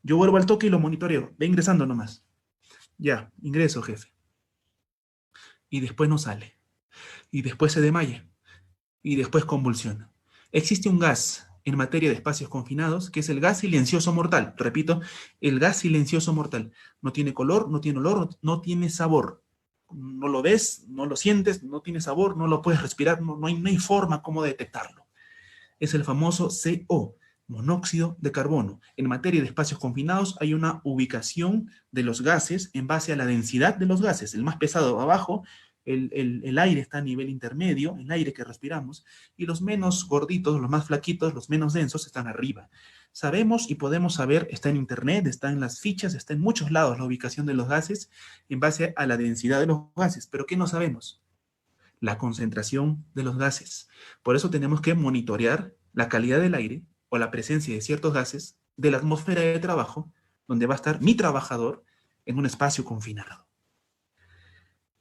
Yo vuelvo al toque y lo monitoreo. Ve ingresando nomás. Ya, ingreso, jefe. Y después no sale. Y después se desmaya. Y después convulsiona. Existe un gas en materia de espacios confinados que es el gas silencioso mortal. Repito, el gas silencioso mortal. No tiene color, no tiene olor, no tiene sabor. No lo ves, no lo sientes, no tiene sabor, no lo puedes respirar, no hay forma como detectarlo. Es el famoso CO, monóxido de carbono. En materia de espacios confinados hay una ubicación de los gases en base a la densidad de los gases. El más pesado abajo, el aire está a nivel intermedio, el aire que respiramos, y los menos gorditos, los más flaquitos, los menos densos están arriba. Sabemos y podemos saber, está en internet, está en las fichas, está en muchos lados la ubicación de los gases en base a la densidad de los gases. ¿Pero qué no sabemos? La concentración de los gases. Por eso tenemos que monitorear la calidad del aire o la presencia de ciertos gases de la atmósfera de trabajo, donde va a estar mi trabajador en un espacio confinado.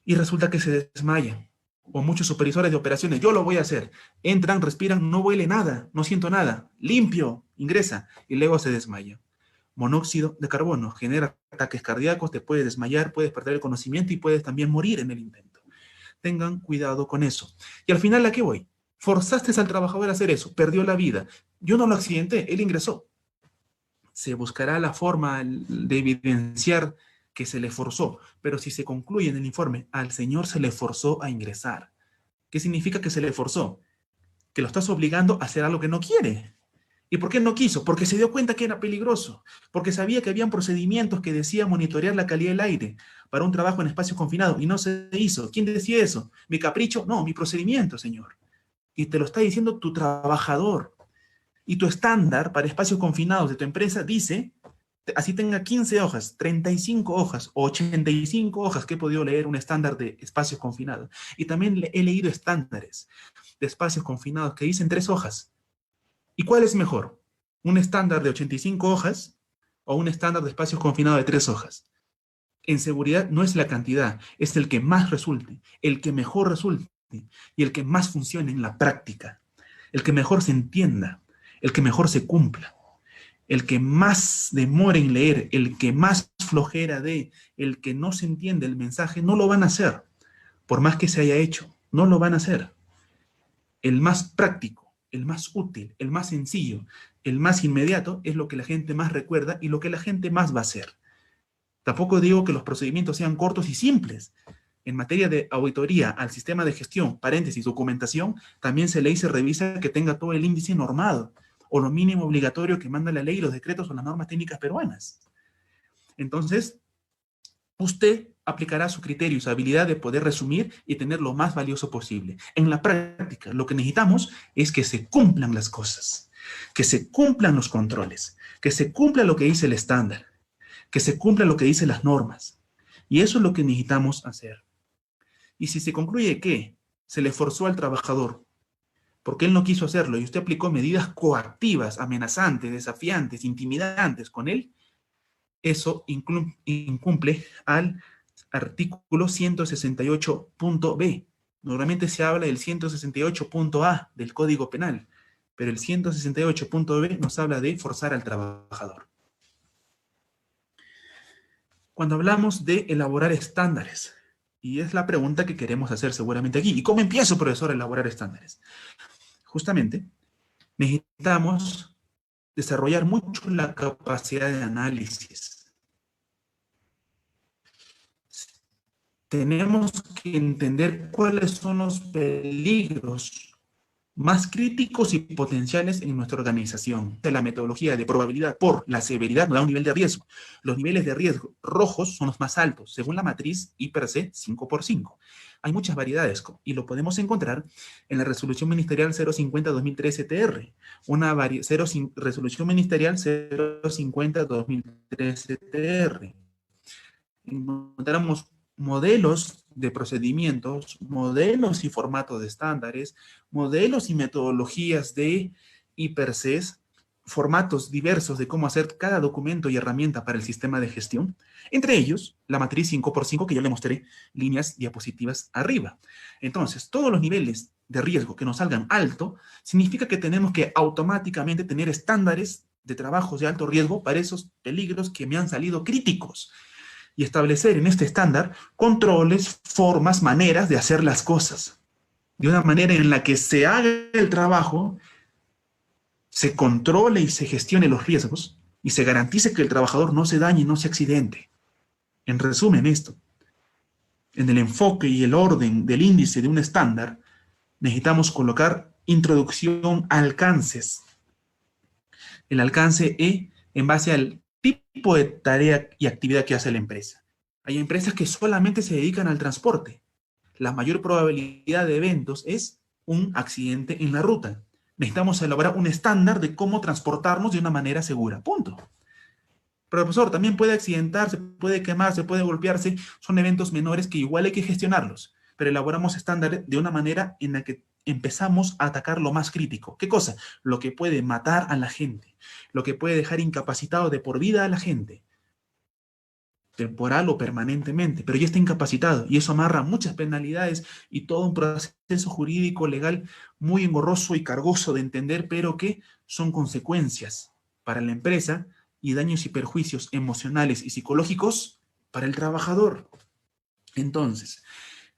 Y resulta que se desmayan. O muchos supervisores de operaciones, yo lo voy a hacer. Entran, respiran, no huele nada, no siento nada. Limpio, ingresa y luego se desmaya. Monóxido de carbono genera ataques cardíacos, te puedes desmayar, puedes perder el conocimiento y puedes también morir en el intento. Tengan cuidado con eso. Y al final, ¿a qué voy? Forzaste al trabajador a hacer eso, perdió la vida. Yo no lo accidenté, él ingresó. Se buscará la forma de evidenciar que se le forzó, pero si se concluye en el informe, al señor se le forzó a ingresar. ¿Qué significa que se le forzó? Que lo estás obligando a hacer algo que no quiere. ¿Y por qué no quiso? Porque se dio cuenta que era peligroso, porque sabía que habían procedimientos que decían monitorear la calidad del aire para un trabajo en espacios confinados y no se hizo. ¿Quién decía eso? ¿Mi capricho? No, mi procedimiento, señor. Y te lo está diciendo tu trabajador. Y tu estándar para espacios confinados de tu empresa dice, así tenga 15 hojas, 35 hojas o 85 hojas que he podido leer un estándar de espacios confinados. Y también he leído estándares de espacios confinados que dicen 3 hojas. ¿Y cuál es mejor? ¿Un estándar de 85 hojas o un estándar de espacios confinados de 3 hojas? En seguridad no es la cantidad, es el que más resulte, el que mejor resulte y el que más funcione en la práctica, el que mejor se entienda, el que mejor se cumpla, el que más demore en leer, el que más flojera dé, el que no se entiende el mensaje, no lo van a hacer, por más que se haya hecho, no lo van a hacer. El más práctico, el más útil, el más sencillo, el más inmediato es lo que la gente más recuerda y lo que la gente más va a hacer. Tampoco digo que los procedimientos sean cortos y simples. En materia de auditoría al sistema de gestión, paréntesis, documentación, también se revisa que tenga todo el índice normado o lo mínimo obligatorio que manda la ley, los decretos o las normas técnicas peruanas. Entonces, usted aplicará su criterio y su habilidad de poder resumir y tener lo más valioso posible. En la práctica, lo que necesitamos es que se cumplan las cosas, que se cumplan los controles, que se cumpla lo que dice el estándar, que se cumpla lo que dicen las normas. Y eso es lo que necesitamos hacer. Y si se concluye que se le forzó al trabajador porque él no quiso hacerlo y usted aplicó medidas coactivas, amenazantes, desafiantes, intimidantes con él, eso incumple al artículo 168.b. Normalmente se habla del 168.a del Código Penal, pero el 168.b nos habla de forzar al trabajador. Cuando hablamos de elaborar estándares, y es la pregunta que queremos hacer seguramente aquí, ¿y cómo empiezo, profesor, a elaborar estándares? Justamente, necesitamos desarrollar mucho la capacidad de análisis. Tenemos que entender cuáles son los peligros más críticos y potenciales en nuestra organización. La metodología de probabilidad por la severidad nos da un nivel de riesgo. Los niveles de riesgo rojos son los más altos, según la matriz IPRC 5x5. Hay muchas variedades y lo podemos encontrar en la resolución ministerial 050-2013-TR, resolución ministerial 050-2013-TR. Encontramos modelos de procedimientos, modelos y formatos de estándares, modelos y metodologías de IPRCs, formatos diversos de cómo hacer cada documento y herramienta para el sistema de gestión, entre ellos la matriz 5x5 que yo le mostré líneas diapositivas arriba. Entonces, todos los niveles de riesgo que nos salgan alto, significa que tenemos que automáticamente tener estándares de trabajos de alto riesgo para esos peligros que me han salido críticos y establecer en este estándar controles, formas, maneras de hacer las cosas, de una manera en la que se haga el trabajo se controle y se gestione los riesgos y se garantice que el trabajador no se dañe y no se accidente. En resumen, esto, en el enfoque y el orden del índice de un estándar, necesitamos colocar introducción, alcances. El alcance E en base al tipo de tarea y actividad que hace la empresa. Hay empresas que solamente se dedican al transporte. La mayor probabilidad de eventos es un accidente en la ruta. Necesitamos elaborar un estándar de cómo transportarnos de una manera segura. Punto. Pero, profesor, también puede accidentarse, puede quemarse, puede golpearse. Son eventos menores que igual hay que gestionarlos. Pero elaboramos estándares de una manera en la que empezamos a atacar lo más crítico. ¿Qué cosa? Lo que puede matar a la gente. Lo que puede dejar incapacitado de por vida a la gente. Temporal o permanentemente, pero ya está incapacitado y eso amarra muchas penalidades y todo un proceso jurídico legal muy engorroso y cargoso de entender, pero que son consecuencias para la empresa y daños y perjuicios emocionales y psicológicos para el trabajador. Entonces,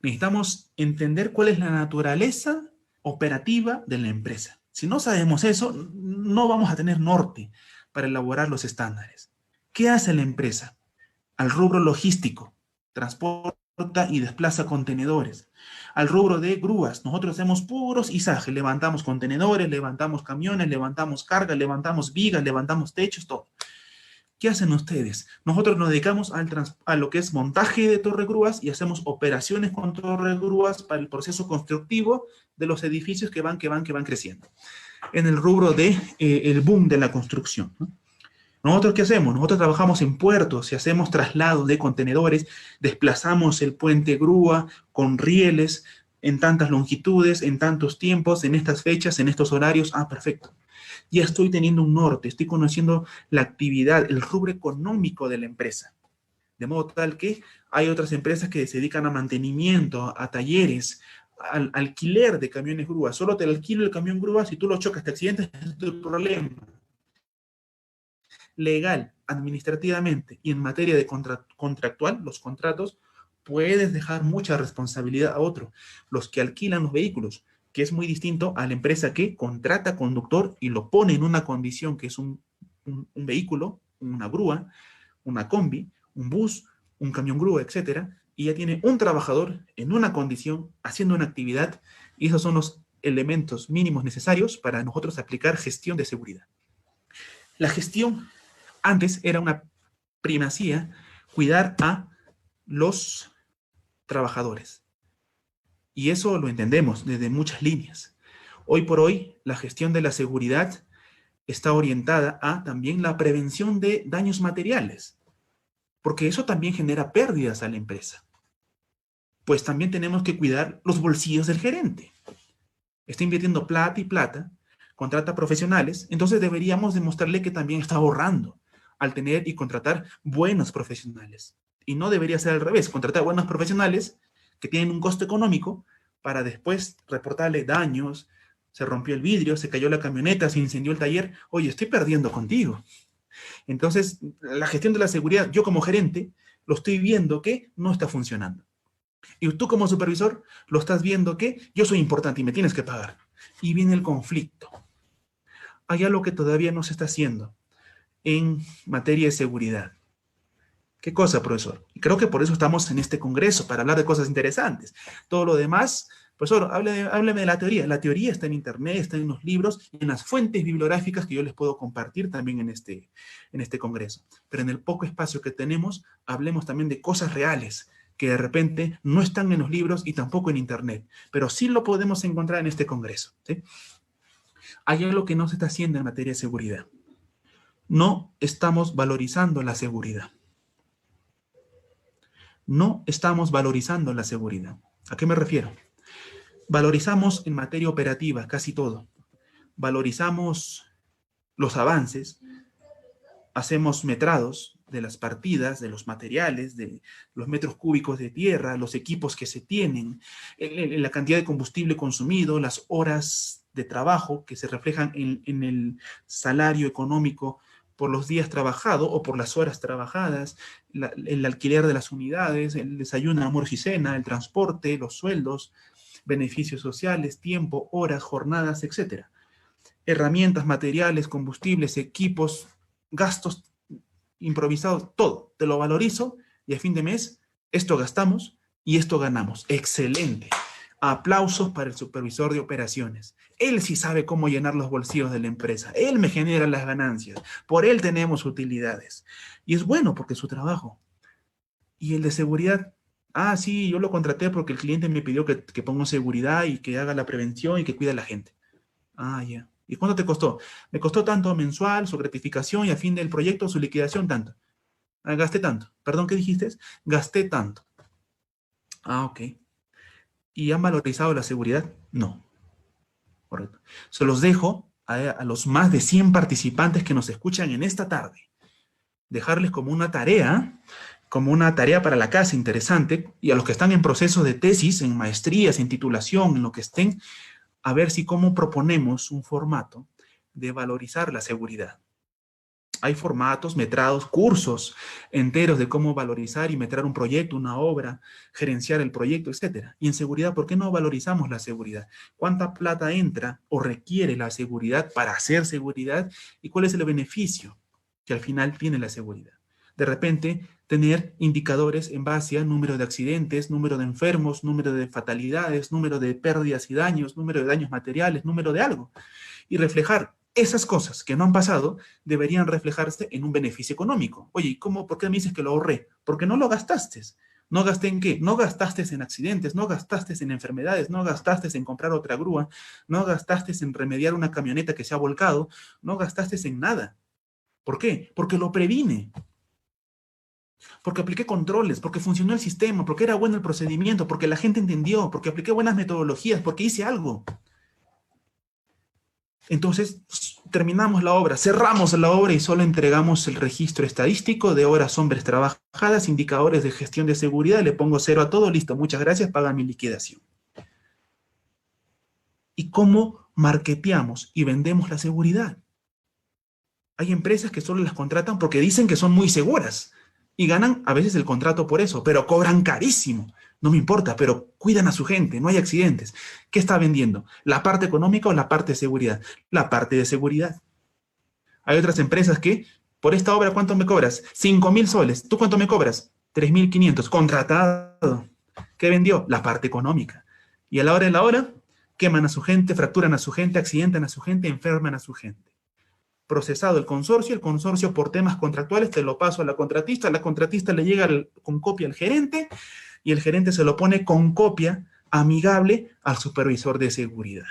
necesitamos entender cuál es la naturaleza operativa de la empresa. Si no sabemos eso, no vamos a tener norte para elaborar los estándares. ¿Qué hace la empresa? Al rubro logístico, transporta y desplaza contenedores. Al rubro de grúas, nosotros hacemos puros izajes, levantamos contenedores, levantamos camiones, levantamos cargas, levantamos vigas, levantamos techos, todo. ¿Qué hacen ustedes? Nosotros nos dedicamos a lo que es montaje de torre grúas y hacemos operaciones con torre grúas para el proceso constructivo de los edificios que van creciendo. En el rubro de el boom de la construcción, ¿no? ¿Nosotros qué hacemos? Nosotros trabajamos en puertos y hacemos traslados de contenedores, desplazamos el puente grúa con rieles en tantas longitudes, en tantos tiempos, en estas fechas, en estos horarios. Ah, perfecto. Ya estoy teniendo un norte, estoy conociendo la actividad, el rubro económico de la empresa. De modo tal que hay otras empresas que se dedican a mantenimiento, a talleres, al alquiler de camiones grúas. Solo te alquilo el camión grúa, si tú lo chocas, te accidentas, es tu problema. Legal, administrativamente y en materia de contractual, los contratos, puedes dejar mucha responsabilidad a otro, los que alquilan los vehículos, que es muy distinto a la empresa que contrata conductor y lo pone en una condición que es un vehículo, una grúa, una combi, un bus, un camión grúa, etcétera, y ya tiene un trabajador en una condición, haciendo una actividad, y esos son los elementos mínimos necesarios para nosotros aplicar gestión de seguridad. La gestión antes era una primacía cuidar a los trabajadores. Y eso lo entendemos desde muchas líneas. Hoy por hoy, la gestión de la seguridad está orientada a también la prevención de daños materiales, porque eso también genera pérdidas a la empresa. Pues también tenemos que cuidar los bolsillos del gerente. Está invirtiendo plata y plata, contrata profesionales, entonces deberíamos demostrarle que también está ahorrando al tener y contratar buenos profesionales. Y no debería ser al revés, contratar buenos profesionales que tienen un costo económico para después reportarle daños, se rompió el vidrio, se cayó la camioneta, se incendió el taller. Oye, estoy perdiendo contigo. Entonces, la gestión de la seguridad, yo como gerente, lo estoy viendo que no está funcionando. Y tú como supervisor, lo estás viendo que yo soy importante y me tienes que pagar. Y viene el conflicto. Hay algo que todavía no se está haciendo en materia de seguridad. ¿Qué cosa, profesor? Y creo que por eso estamos en este congreso, para hablar de cosas interesantes. Todo lo demás, profesor, hábleme de la teoría. La teoría está en internet, está en los libros, en las fuentes bibliográficas que yo les puedo compartir también en este congreso. Pero en el poco espacio que tenemos, hablemos también de cosas reales, que de repente no están en los libros y tampoco en internet, pero sí lo podemos encontrar en este congreso, ¿sí? Hay algo que no se está haciendo en materia de seguridad. No estamos valorizando la seguridad. No estamos valorizando la seguridad. ¿A qué me refiero? Valorizamos en materia operativa casi todo. Valorizamos los avances, hacemos metrados de las partidas, de los materiales, de los metros cúbicos de tierra, los equipos que se tienen, la cantidad de combustible consumido, las horas de trabajo que se reflejan en el salario económico por los días trabajados o por las horas trabajadas, el alquiler de las unidades, el desayuno, almuerzo y cena, el transporte, los sueldos, beneficios sociales, tiempo, horas, jornadas, etc. herramientas, materiales, combustibles, equipos, gastos improvisados, todo. Te lo valorizo y a fin de mes esto gastamos y esto ganamos. Excelente. Aplausos para el supervisor de operaciones. Él sí sabe cómo llenar los bolsillos de la empresa. Él me genera las ganancias. Por él tenemos utilidades. Y es bueno porque es su trabajo. Y el de seguridad, ah, sí, yo lo contraté porque el cliente me pidió que ponga seguridad y que haga la prevención y que cuide a la gente. Ah, ya. ¿Y cuánto te costó? Me costó tanto mensual, su gratificación y a fin del proyecto su liquidación tanto. Ah, gasté tanto. Perdón, ¿qué dijiste? Gasté tanto. Ah, ok. ¿Y han valorizado la seguridad? No. Correcto. Se los dejo a los más de 100 participantes que nos escuchan en esta tarde. Dejarles como una tarea para la casa interesante, y a los que están en proceso de tesis, en maestrías, en titulación, en lo que estén, a ver si cómo proponemos un formato de valorizar la seguridad. Hay formatos, metrados, cursos enteros de cómo valorizar y metrar un proyecto, una obra, gerenciar el proyecto, etc. Y en seguridad, ¿por qué no valorizamos la seguridad? ¿Cuánta plata entra o requiere la seguridad para hacer seguridad? ¿Y cuál es el beneficio que al final tiene la seguridad? De repente, tener indicadores en base a número de accidentes, número de enfermos, número de fatalidades, número de pérdidas y daños, número de daños materiales, número de algo. Y reflejar esas cosas que no han pasado deberían reflejarse en un beneficio económico. Oye, ¿por qué me dices que lo ahorré? Porque no lo gastaste. ¿No gasté en qué? No gastaste en accidentes, no gastaste en enfermedades, no gastaste en comprar otra grúa, no gastaste en remediar una camioneta que se ha volcado, no gastaste en nada. ¿Por qué? Porque lo previne. Porque apliqué controles, porque funcionó el sistema, porque era bueno el procedimiento, porque la gente entendió, porque apliqué buenas metodologías, porque hice algo. Entonces, terminamos la obra, cerramos la obra y solo entregamos el registro estadístico de horas hombres trabajadas, indicadores de gestión de seguridad, le pongo 0 a todo, listo, muchas gracias, paga mi liquidación. ¿Y cómo marketeamos y vendemos la seguridad? Hay empresas que solo las contratan porque dicen que son muy seguras y ganan a veces el contrato por eso, pero cobran carísimo. No me importa, pero cuidan a su gente, no hay accidentes. ¿Qué está vendiendo? ¿La parte económica o la parte de seguridad? La parte de seguridad. Hay otras empresas que, por esta obra, ¿cuánto me cobras? 5.000 soles. ¿Tú cuánto me cobras? 3.500. Contratado. ¿Qué vendió? La parte económica. Y a la hora de la hora, queman a su gente, fracturan a su gente, accidentan a su gente, enferman a su gente. Procesado el consorcio por temas contractuales te lo paso a la contratista le llega con copia al gerente y el gerente se lo pone con copia amigable al supervisor de seguridad.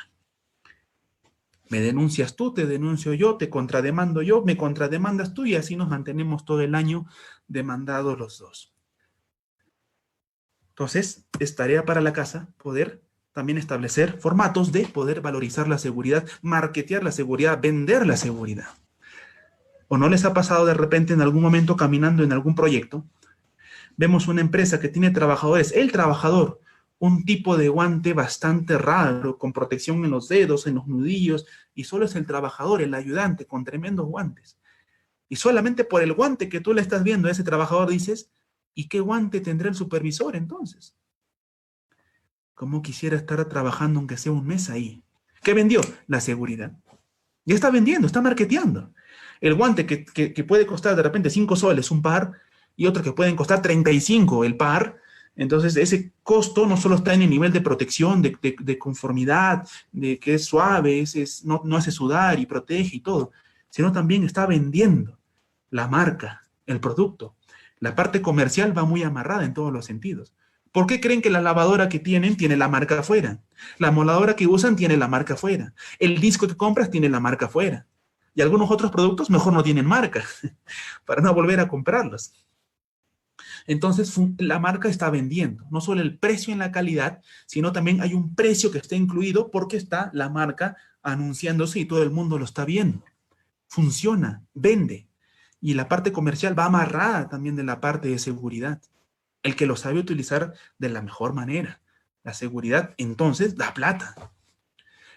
Me denuncias tú, te denuncio yo, te contrademando yo, me contrademandas tú y así nos mantenemos todo el año demandados los dos. Entonces, es tarea para la casa poder también establecer formatos de poder valorizar la seguridad, marketear la seguridad, vender la seguridad. ¿O no les ha pasado de repente en algún momento caminando en algún proyecto? Vemos una empresa que tiene trabajadores, el trabajador, un tipo de guante bastante raro, con protección en los dedos, en los nudillos, y solo es el trabajador, el ayudante, con tremendos guantes. Y solamente por el guante que tú le estás viendo a ese trabajador dices, ¿y qué guante tendrá el supervisor entonces? ¿Cómo quisiera estar trabajando aunque sea un mes ahí? ¿Qué vendió? La seguridad. Ya está vendiendo, está marketeando. El guante que puede costar de repente 5 soles un par y otro que pueden costar 35 el par. Entonces, ese costo no solo está en el nivel de protección, de conformidad, de que es suave, no hace sudar y protege y todo, sino también está vendiendo la marca, el producto. La parte comercial va muy amarrada en todos los sentidos. ¿Por qué creen que la lavadora que tienen tiene la marca afuera? La moladora que usan tiene la marca afuera. El disco que compras tiene la marca afuera. Y algunos otros productos mejor no tienen marca, para no volver a comprarlos. Entonces, la marca está vendiendo, no solo el precio en la calidad, sino también hay un precio que está incluido porque está la marca anunciándose y todo el mundo lo está viendo. Funciona, vende. Y la parte comercial va amarrada también de la parte de seguridad. El que lo sabe utilizar de la mejor manera. La seguridad, entonces, da plata.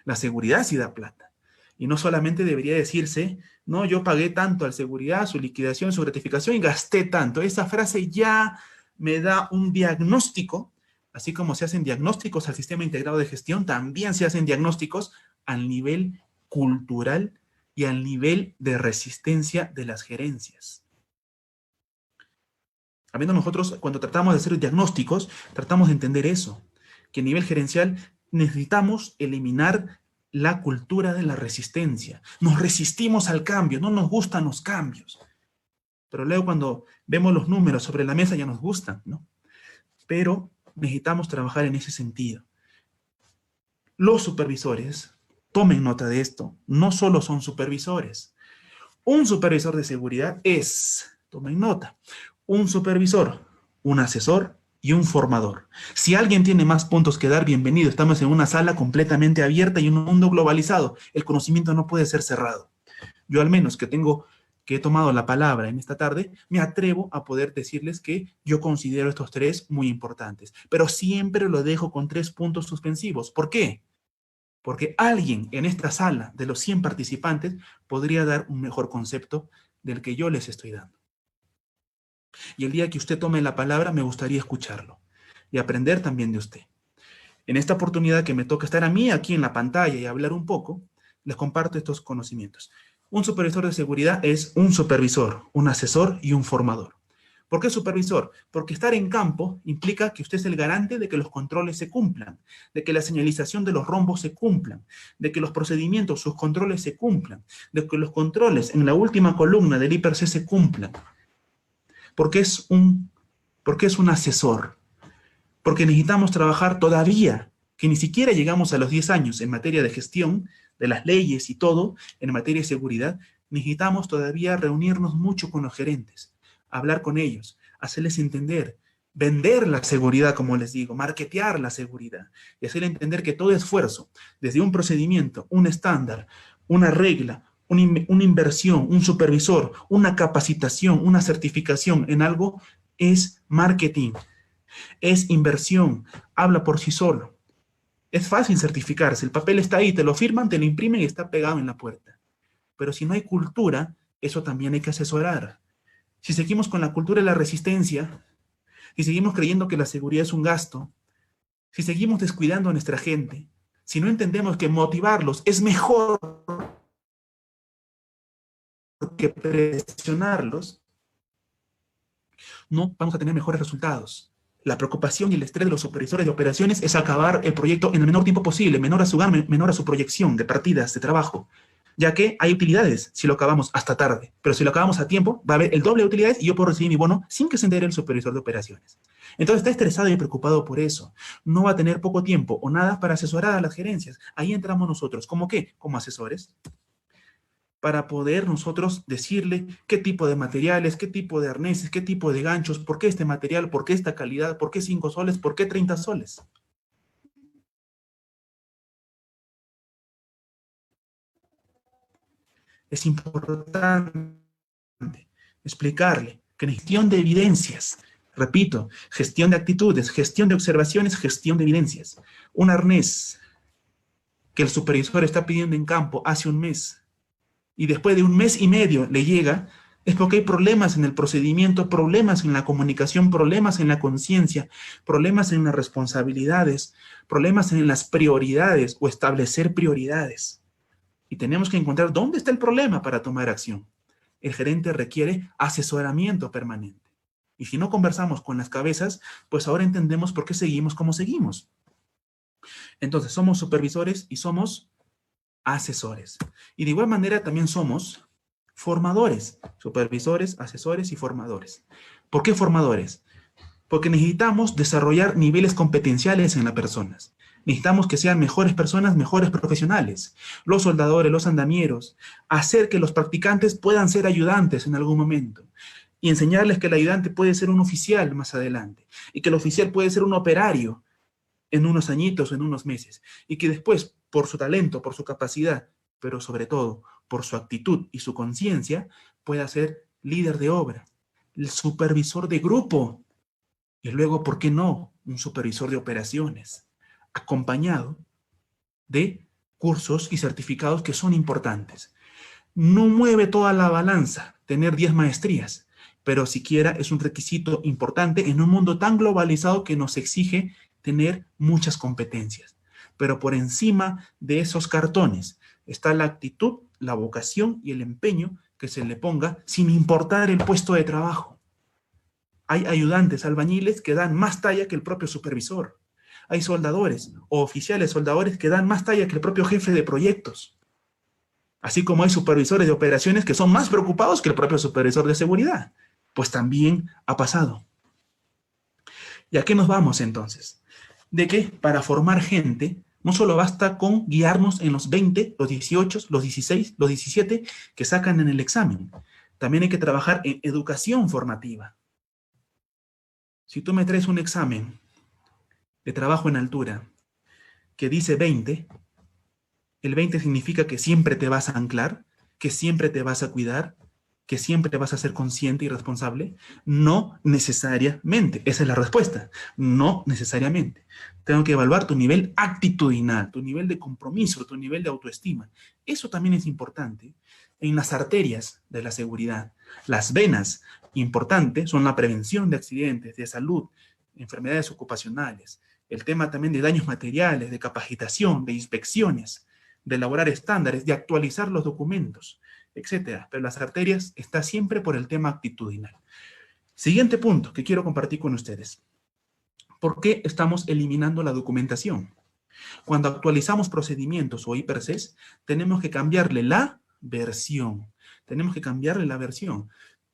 La seguridad sí da plata. Y no solamente debería decirse, no, yo pagué tanto al seguridad, su liquidación, su gratificación y gasté tanto. Esa frase ya me da un diagnóstico, así como se hacen diagnósticos al sistema integrado de gestión, también se hacen diagnósticos al nivel cultural y al nivel de resistencia de las gerencias. Habiendo nosotros, cuando tratamos de hacer diagnósticos, tratamos de entender eso, que a nivel gerencial necesitamos eliminar la cultura de la resistencia. Nos resistimos al cambio, no nos gustan los cambios. Pero luego cuando vemos los números sobre la mesa ya nos gustan, ¿no? Pero necesitamos trabajar en ese sentido. Los supervisores, tomen nota de esto, no solo son supervisores. Un supervisor de seguridad es, tomen nota, un supervisor, un asesor y un formador. Si alguien tiene más puntos que dar, bienvenido. Estamos en una sala completamente abierta y en un mundo globalizado. El conocimiento no puede ser cerrado. Yo al menos que he tomado la palabra en esta tarde, me atrevo a poder decirles que yo considero estos tres muy importantes. Pero siempre lo dejo con 3 puntos suspensivos. ¿Por qué? Porque alguien en esta sala de los 100 participantes podría dar un mejor concepto del que yo les estoy dando. Y el día que usted tome la palabra, me gustaría escucharlo y aprender también de usted. En esta oportunidad que me toca estar a mí aquí en la pantalla y hablar un poco, les comparto estos conocimientos. Un supervisor de seguridad es un supervisor, un asesor y un formador. ¿Por qué supervisor? Porque estar en campo implica que usted es el garante de que los controles se cumplan, de que la señalización de los rombos se cumplan, de que los procedimientos, sus controles se cumplan, de que los controles en la última columna del IPRC se cumplan. Porque es un asesor. Porque necesitamos trabajar todavía, que ni siquiera llegamos a los 10 años en materia de gestión, de las leyes y todo, en materia de seguridad, necesitamos todavía reunirnos mucho con los gerentes, hablar con ellos, hacerles entender, vender la seguridad, como les digo, marketear la seguridad y hacerles entender que todo esfuerzo, desde un procedimiento, un estándar, una regla, una inversión, un supervisor, una capacitación, una certificación en algo, es marketing, es inversión, habla por sí solo. Es fácil certificarse, el papel está ahí, te lo firman, te lo imprimen y está pegado en la puerta. Pero si no hay cultura, eso también hay que asesorar. Si seguimos con la cultura de la resistencia, si seguimos creyendo que la seguridad es un gasto, si seguimos descuidando a nuestra gente, si no entendemos que motivarlos es mejor que presionarlos, no vamos a tener mejores resultados. La preocupación y el estrés de los supervisores de operaciones es acabar el proyecto en el menor tiempo posible, menor a su proyección de partidas, de trabajo, ya que hay utilidades si lo acabamos hasta tarde, pero si lo acabamos a tiempo, va a haber el doble de utilidades y yo puedo recibir mi bono sin que se entere el supervisor de operaciones. Entonces está estresado y preocupado por eso. No va a tener poco tiempo o nada para asesorar a las gerencias. Ahí entramos nosotros. ¿Cómo qué? Como asesores, para poder nosotros decirle qué tipo de materiales, qué tipo de arneses, qué tipo de ganchos, por qué este material, por qué esta calidad, por qué 5 soles, por qué 30 soles. Es importante explicarle que en gestión de evidencias, repito, gestión de actitudes, gestión de observaciones, gestión de evidencias. Un arnés que el supervisor está pidiendo en campo hace un mes, y después de 1 mes y medio le llega, es porque hay problemas en el procedimiento, problemas en la comunicación, problemas en la conciencia, problemas en las responsabilidades, problemas en las prioridades o establecer prioridades. Y tenemos que encontrar dónde está el problema para tomar acción. El gerente requiere asesoramiento permanente. Y si no conversamos con las cabezas, pues ahora entendemos por qué seguimos como seguimos. Entonces, somos supervisores y somos asesores. Y de igual manera también somos formadores, supervisores, asesores y formadores. ¿Por qué formadores? Porque necesitamos desarrollar niveles competenciales en las personas. Necesitamos que sean mejores personas, mejores profesionales. Los soldadores, los andamieros, hacer que los practicantes puedan ser ayudantes en algún momento y enseñarles que el ayudante puede ser un oficial más adelante y que el oficial puede ser un operario en unos añitos o en unos meses y que después, por su talento, por su capacidad, pero sobre todo por su actitud y su conciencia, pueda ser líder de obra, el supervisor de grupo y luego, ¿por qué no?, un supervisor de operaciones, acompañado de cursos y certificados que son importantes. No mueve toda la balanza tener 10 maestrías, pero siquiera es un requisito importante en un mundo tan globalizado que nos exige tener muchas competencias. Pero por encima de esos cartones, está la actitud, la vocación y el empeño que se le ponga sin importar el puesto de trabajo. Hay ayudantes, albañiles que dan más talla que el propio supervisor. Hay soldadores o oficiales soldadores que dan más talla que el propio jefe de proyectos. Así como hay supervisores de operaciones que son más preocupados que el propio supervisor de seguridad. Pues también ha pasado. ¿Y a qué nos vamos entonces? De que para formar gente no solo basta con guiarnos en los 20, los 18, los 16, los 17 que sacan en el examen. También hay que trabajar en educación formativa. Si tú me traes un examen de trabajo en altura que dice 20, el 20 significa que siempre te vas a anclar, que siempre te vas a cuidar, que siempre vas a ser consciente y responsable. No necesariamente. Esa es la respuesta. No necesariamente. Tengo que evaluar tu nivel actitudinal, tu nivel de compromiso, tu nivel de autoestima. Eso también es importante en las arterias de la seguridad. Las venas, importante, son la prevención de accidentes, de salud, enfermedades ocupacionales. El tema también de daños materiales, de capacitación, de inspecciones, de elaborar estándares, de actualizar los documentos, etcétera. Pero las arterias está siempre por el tema actitudinal. Siguiente punto que quiero compartir con ustedes. ¿Por qué estamos eliminando la documentación? Cuando actualizamos procedimienos o IPRCs, tenemos que cambiarle la versión. Tenemos que cambiarle la versión.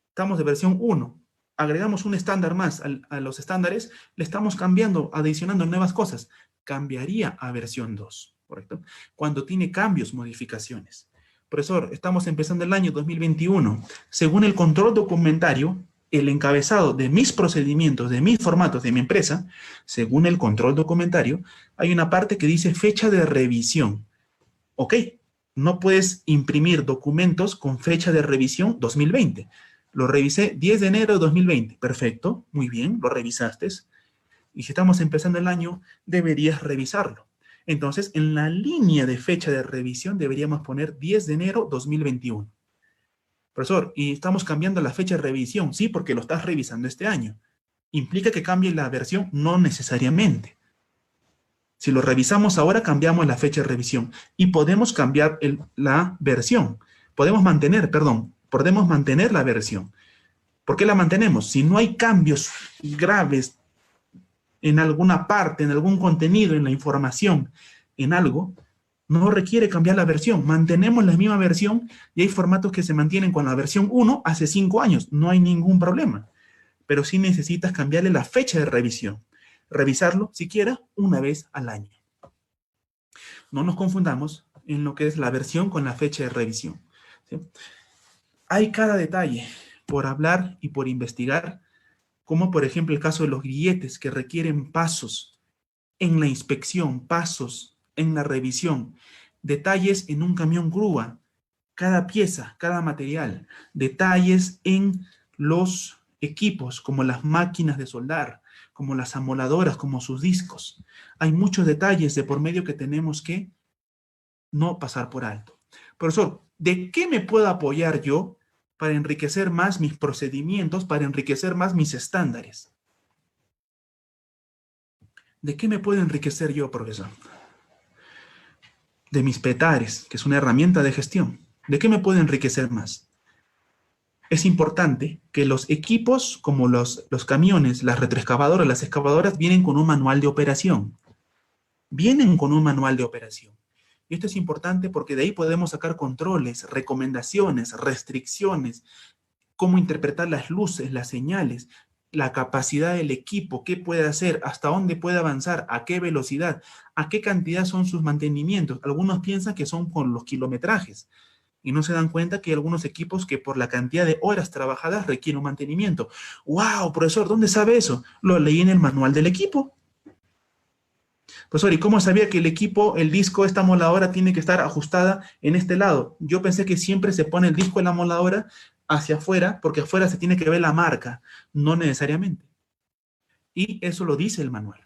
Estamos de versión 1. Agregamos un estándar más a los estándares, le estamos cambiando, adicionando nuevas cosas. Cambiaría a versión 2, ¿correcto? Cuando tiene cambios, modificaciones. Profesor, estamos empezando el año 2021. Según el control documentario, el encabezado de mis procedimientos, de mis formatos, de mi empresa, según el control documentario, hay una parte que dice fecha de revisión. Ok, no puedes imprimir documentos con fecha de revisión 2020. Lo revisé 10 de enero de 2020. Perfecto, muy bien, lo revisaste. Y si estamos empezando el año, deberías revisarlo. Entonces, en la línea de fecha de revisión deberíamos poner 10 de enero 2021. Profesor, ¿y estamos cambiando la fecha de revisión? Sí, porque lo estás revisando este año. ¿Implica que cambie la versión? No necesariamente. Si lo revisamos ahora, cambiamos la fecha de revisión. Y podemos cambiar la versión. Podemos mantener la versión. ¿Por qué la mantenemos? Si no hay cambios graves en alguna parte, en algún contenido, en la información, en algo, no requiere cambiar la versión. Mantenemos la misma versión y hay formatos que se mantienen con la versión 1 hace 5 años. No hay ningún problema. Pero sí necesitas cambiarle la fecha de revisión. Revisarlo siquiera una vez al año. No nos confundamos en lo que es la versión con la fecha de revisión. ¿Sí? Hay cada detalle por hablar y por investigar, como por ejemplo el caso de los grilletes que requieren pasos en la inspección, pasos en la revisión, detalles en un camión grúa, cada pieza, cada material, detalles en los equipos como las máquinas de soldar, como las amoladoras, como sus discos. Hay muchos detalles de por medio que tenemos que no pasar por alto. Profesor, ¿de qué me puedo apoyar yo para enriquecer más mis procedimientos, para enriquecer más mis estándares? ¿De qué me puedo enriquecer yo, profesor? De mis PETARES, que es una herramienta de gestión. ¿De qué me puedo enriquecer más? Es importante que los equipos, como los camiones, las retroexcavadoras, las excavadoras, vienen con un manual de operación. Vienen con un manual de operación. Y esto es importante porque de ahí podemos sacar controles, recomendaciones, restricciones, cómo interpretar las luces, las señales, la capacidad del equipo, qué puede hacer, hasta dónde puede avanzar, a qué velocidad, a qué cantidad son sus mantenimientos. Algunos piensan que son con los kilometrajes y no se dan cuenta que hay algunos equipos que por la cantidad de horas trabajadas requieren un mantenimiento. ¡Wow, profesor! ¿Dónde sabe eso? Lo leí en el manual del equipo. Profesor, ¿y cómo sabía que el equipo, el disco, esta moladora tiene que estar ajustada en este lado? Yo pensé que siempre se pone el disco en la moladora hacia afuera, porque afuera se tiene que ver la marca, no necesariamente. Y eso lo dice el manual.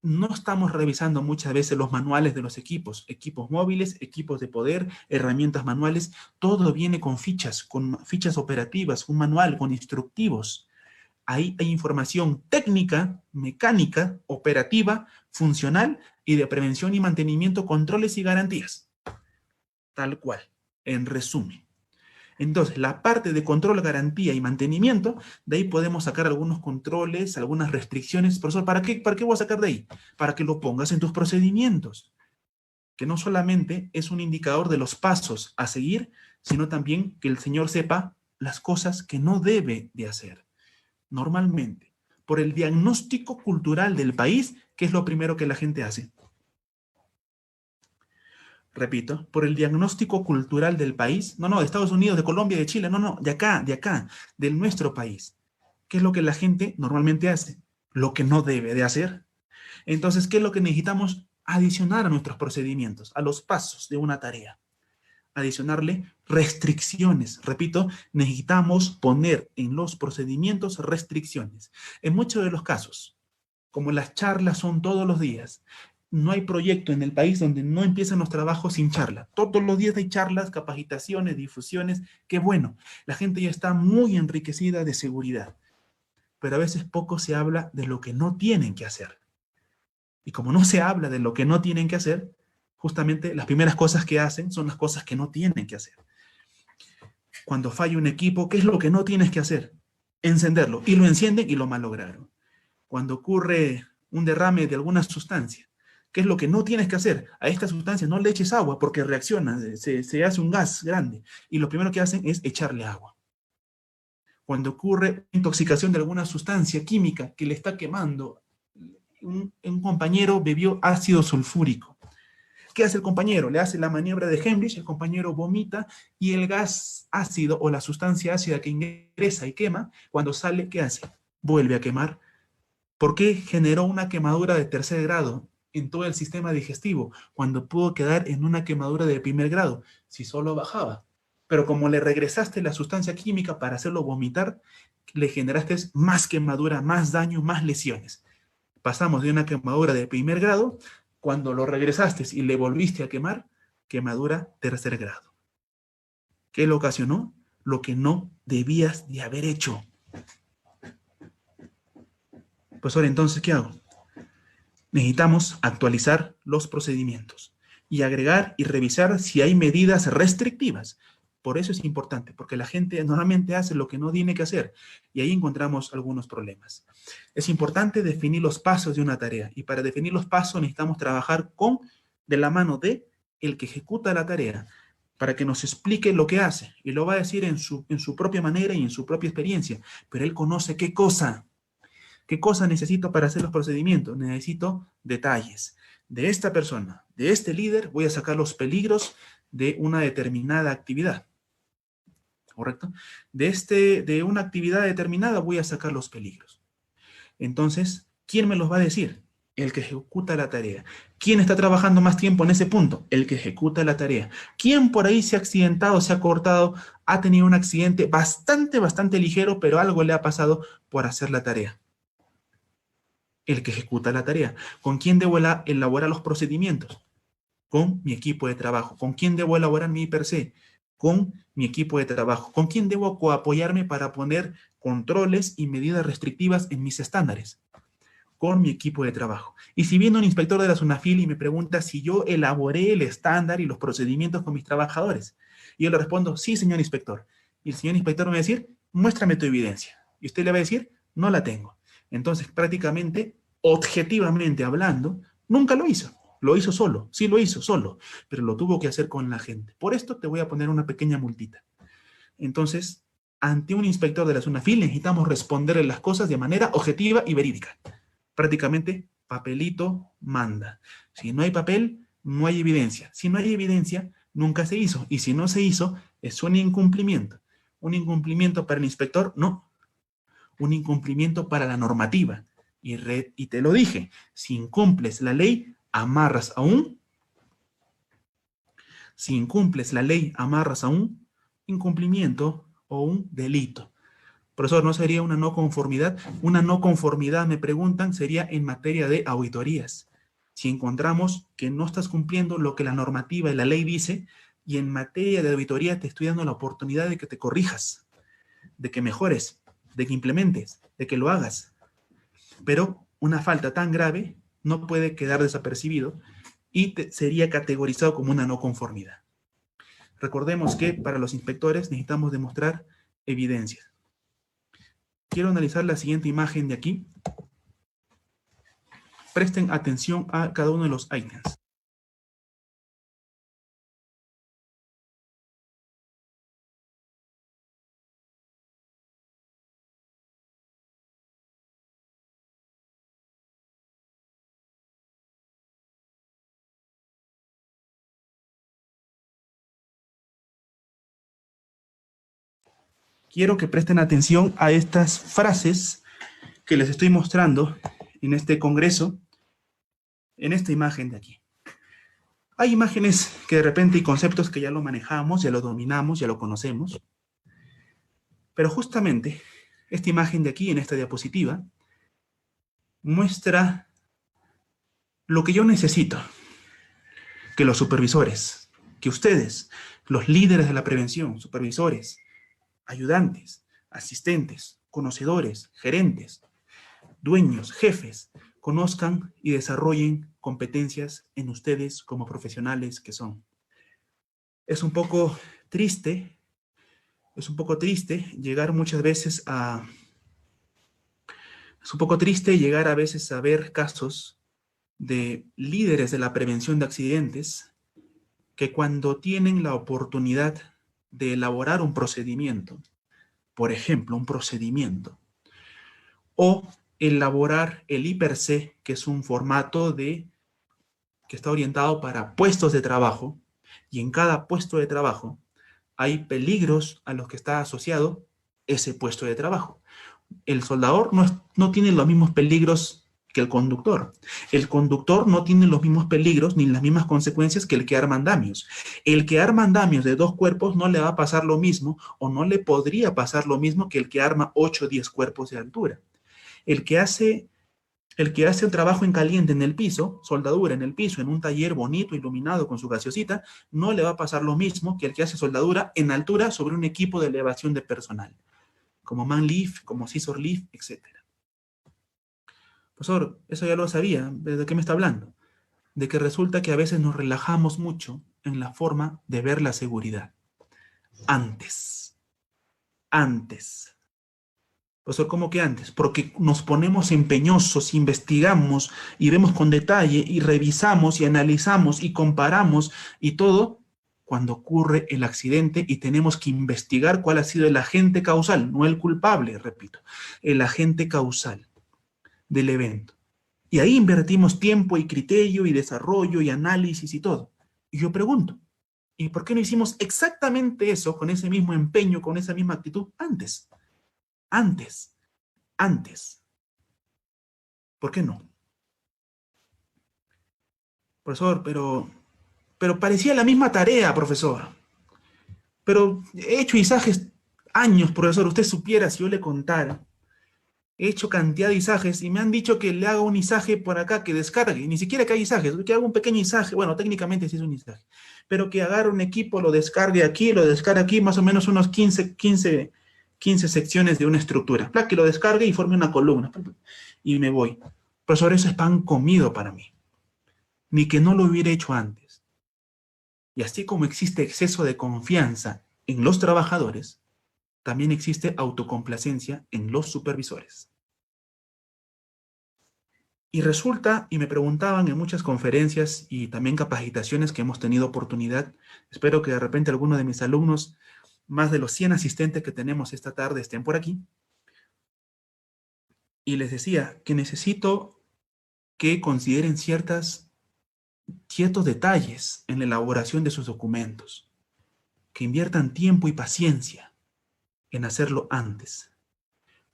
No estamos revisando muchas veces los manuales de los equipos móviles, equipos de poder, herramientas manuales, todo viene con fichas operativas, un manual con instructivos. Ahí hay información técnica, mecánica, operativa, funcional y de prevención y mantenimiento, controles y garantías. tal cual, en resumen. Entonces, la parte de control, garantía y mantenimiento, de ahí podemos sacar algunos controles, algunas restricciones. Profesor, ¿para qué voy a sacar de ahí? Para que lo pongas en tus procedimientos, que no solamente es un indicador de los pasos a seguir, sino también que el señor sepa las cosas que no debe de hacer. Normalmente, por el diagnóstico cultural del país, ¿qué es lo primero que la gente hace? Repito, por el diagnóstico cultural del país, no, de Estados Unidos, de Colombia, de Chile, no, de acá, de nuestro país. ¿Qué es lo que la gente normalmente hace? Lo que no debe de hacer. Entonces, ¿qué es lo que necesitamos adicionar a nuestros procedimientos, a los pasos de una tarea? Adicionarle restricciones. Repito, necesitamos poner en los procedimientos restricciones. En muchos de los casos, como las charlas son todos los días, no hay proyecto en el país donde no empiezan los trabajos sin charla. Todos los días hay charlas, capacitaciones, difusiones. Qué bueno, la gente ya está muy enriquecida de seguridad, pero a veces poco se habla de lo que no tienen que hacer. Y como no se habla de lo que no tienen que hacer, justamente las primeras cosas que hacen son las cosas que no tienen que hacer. Cuando falla un equipo, ¿qué es lo que no tienes que hacer? Encenderlo. Y lo encienden y lo malograron. Cuando ocurre un derrame de alguna sustancia, ¿qué es lo que no tienes que hacer? A esta sustancia no le eches agua porque reacciona, se hace un gas grande. Y lo primero que hacen es echarle agua. Cuando ocurre intoxicación de alguna sustancia química que le está quemando, un compañero bebió ácido sulfúrico. ¿Qué hace el compañero? Le hace la maniobra de Heimlich, el compañero vomita y el gas ácido o la sustancia ácida que ingresa y quema, cuando sale, ¿qué hace? Vuelve a quemar. ¿Por qué generó una quemadura de tercer grado en todo el sistema digestivo cuando pudo quedar en una quemadura de primer grado si solo bajaba? Pero como le regresaste la sustancia química para hacerlo vomitar, le generaste más quemadura, más daño, más lesiones. Pasamos de una quemadura de primer grado, cuando lo regresaste y le volviste a quemar, quemadura tercer grado. ¿Qué lo ocasionó? Lo que no debías de haber hecho. Pues ahora entonces, ¿qué hago? Necesitamos actualizar los procedimientos y agregar y revisar si hay medidas restrictivas. Por eso es importante, porque la gente normalmente hace lo que no tiene que hacer y ahí encontramos algunos problemas. Es importante definir los pasos de una tarea y para definir los pasos necesitamos trabajar de la mano de el que ejecuta la tarea para que nos explique lo que hace y lo va a decir en su propia manera y en su propia experiencia, pero él conoce qué cosa. ¿Qué cosa necesito para hacer los procedimientos? Necesito detalles. De esta persona, de este líder, voy a sacar los peligros de una determinada actividad. ¿Correcto? De una actividad determinada voy a sacar los peligros. Entonces, ¿quién me los va a decir? El que ejecuta la tarea. ¿Quién está trabajando más tiempo en ese punto? El que ejecuta la tarea. ¿Quién por ahí se ha accidentado, se ha cortado, ha tenido un accidente bastante ligero, pero algo le ha pasado por hacer la tarea? El que ejecuta la tarea. ¿Con quién debo elaborar los procedimientos? Con mi equipo de trabajo. ¿Con quién debo elaborar mi IPRC? Con mi equipo de trabajo. ¿Con quién debo coapoyarme para poner controles y medidas restrictivas en mis estándares? Con mi equipo de trabajo. Y si viene un inspector de la SUNAFIL y me pregunta si yo elaboré el estándar y los procedimientos con mis trabajadores, y yo le respondo, sí, señor inspector. Y el señor inspector me va a decir, muéstrame tu evidencia. Y usted le va a decir, no la tengo. Entonces, prácticamente, objetivamente hablando, nunca lo hizo. Lo hizo solo, sí lo hizo solo, pero lo tuvo que hacer con la gente. Por esto te voy a poner una pequeña multita. Entonces, ante un inspector de la SUNAFIL necesitamos responderle las cosas de manera objetiva y verídica. Prácticamente, papelito manda. Si no hay papel, no hay evidencia. Si no hay evidencia, nunca se hizo. Y si no se hizo, es un incumplimiento. ¿Un incumplimiento para el inspector? No. Un incumplimiento para la normativa. Y te lo dije, si incumples la ley, amarras a un incumplimiento o un delito. Profesor, ¿no sería una no conformidad? Una no conformidad, me preguntan, sería en materia de auditorías. Si encontramos que no estás cumpliendo lo que la normativa y la ley dice, y en materia de auditoría te estoy dando la oportunidad de que te corrijas, de que mejores, de que implementes, de que lo hagas. Pero una falta tan grave no puede quedar desapercibido y sería categorizado como una no conformidad. Recordemos que para los inspectores necesitamos demostrar evidencia. Quiero analizar la siguiente imagen de aquí. Presten atención a cada uno de los ítems. Quiero que presten atención a estas frases que les estoy mostrando en este congreso, en esta imagen de aquí. Hay imágenes que de repente y conceptos que ya lo manejamos, ya lo dominamos, ya lo conocemos, pero justamente esta imagen de aquí, en esta diapositiva, muestra lo que yo necesito que los supervisores, que ustedes, los líderes de la prevención, supervisores, ayudantes, asistentes, conocedores, gerentes, dueños, jefes, conozcan y desarrollen competencias en ustedes como profesionales que son. Es un poco triste llegar muchas veces a... Es un poco triste llegar a veces a ver casos de líderes de la prevención de accidentes que cuando tienen la oportunidad de elaborar un procedimiento, por ejemplo, un procedimiento, o elaborar el IPRC, que es un formato que está orientado para puestos de trabajo, y en cada puesto de trabajo hay peligros a los que está asociado ese puesto de trabajo. El soldador no tiene los mismos peligros que el conductor. El conductor no tiene los mismos peligros ni las mismas consecuencias que el que arma andamios. El que arma andamios de 2 cuerpos no le va a pasar lo mismo o no le podría pasar lo mismo que el que arma 8 o 10 cuerpos de altura. El que hace un trabajo en caliente en el piso, soldadura en el piso, en un taller bonito, iluminado con su gaseosita, no le va a pasar lo mismo que el que hace soldadura en altura sobre un equipo de elevación de personal, como ManLift, como Scissor Lift, etc. Profesor, eso ya lo sabía. ¿De qué me está hablando? De que resulta que a veces nos relajamos mucho en la forma de ver la seguridad. Antes. Profesor, ¿cómo que antes? Porque nos ponemos empeñosos, investigamos y vemos con detalle y revisamos y analizamos y comparamos y todo cuando ocurre el accidente y tenemos que investigar cuál ha sido el agente causal, no el culpable, repito, el agente causal del evento. Y ahí invertimos tiempo y criterio y desarrollo y análisis y todo. Y yo pregunto, ¿y por qué no hicimos exactamente eso con ese mismo empeño, con esa misma actitud antes? Antes. ¿Por qué no? Profesor, pero parecía la misma tarea, profesor. Pero he hecho izajes años, profesor. Usted supiera si yo le contara. He hecho cantidad de izajes y me han dicho que le haga un izaje por acá, que descargue. Ni siquiera que hay izajes, que haga un pequeño izaje. Bueno, técnicamente sí es un izaje. Pero que agarre un equipo, lo descargue aquí, más o menos unos 15 secciones de una estructura. Que lo descargue y forme una columna. Y me voy. Profesor, eso es pan comido para mí. Ni que no lo hubiera hecho antes. Y así como existe exceso de confianza en los trabajadores, también existe autocomplacencia en los supervisores. Y resulta, y me preguntaban en muchas conferencias y también capacitaciones que hemos tenido oportunidad, espero que de repente alguno de mis alumnos, más de los 100 asistentes que tenemos esta tarde, estén por aquí, y les decía que necesito que consideren ciertos detalles en la elaboración de sus documentos, que inviertan tiempo y paciencia en hacerlo antes.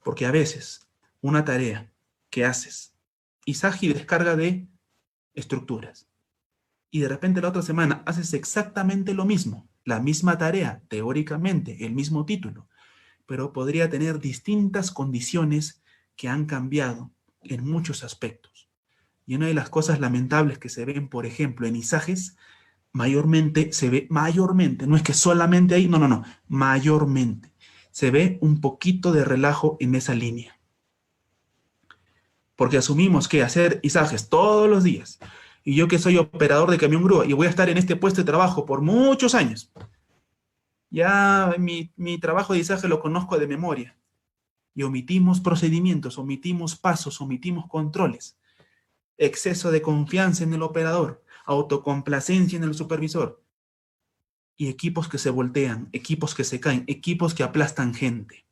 Porque a veces una tarea que haces, izaje y descarga de estructuras, y de repente la otra semana haces exactamente lo mismo, la misma tarea, teóricamente, el mismo título, pero podría tener distintas condiciones que han cambiado en muchos aspectos. Y una de las cosas lamentables que se ven, por ejemplo, en izajes, mayormente, no es que solamente ahí, no, mayormente. Se ve un poquito de relajo en esa línea. Porque asumimos que hacer izajes todos los días, y yo que soy operador de camión grúa y voy a estar en este puesto de trabajo por muchos años, Ya mi trabajo de izaje lo conozco de memoria. Y omitimos procedimientos, omitimos pasos, omitimos controles. Exceso de confianza en el operador, autocomplacencia en el supervisor. Y equipos que se voltean, equipos que se caen, equipos que aplastan gente.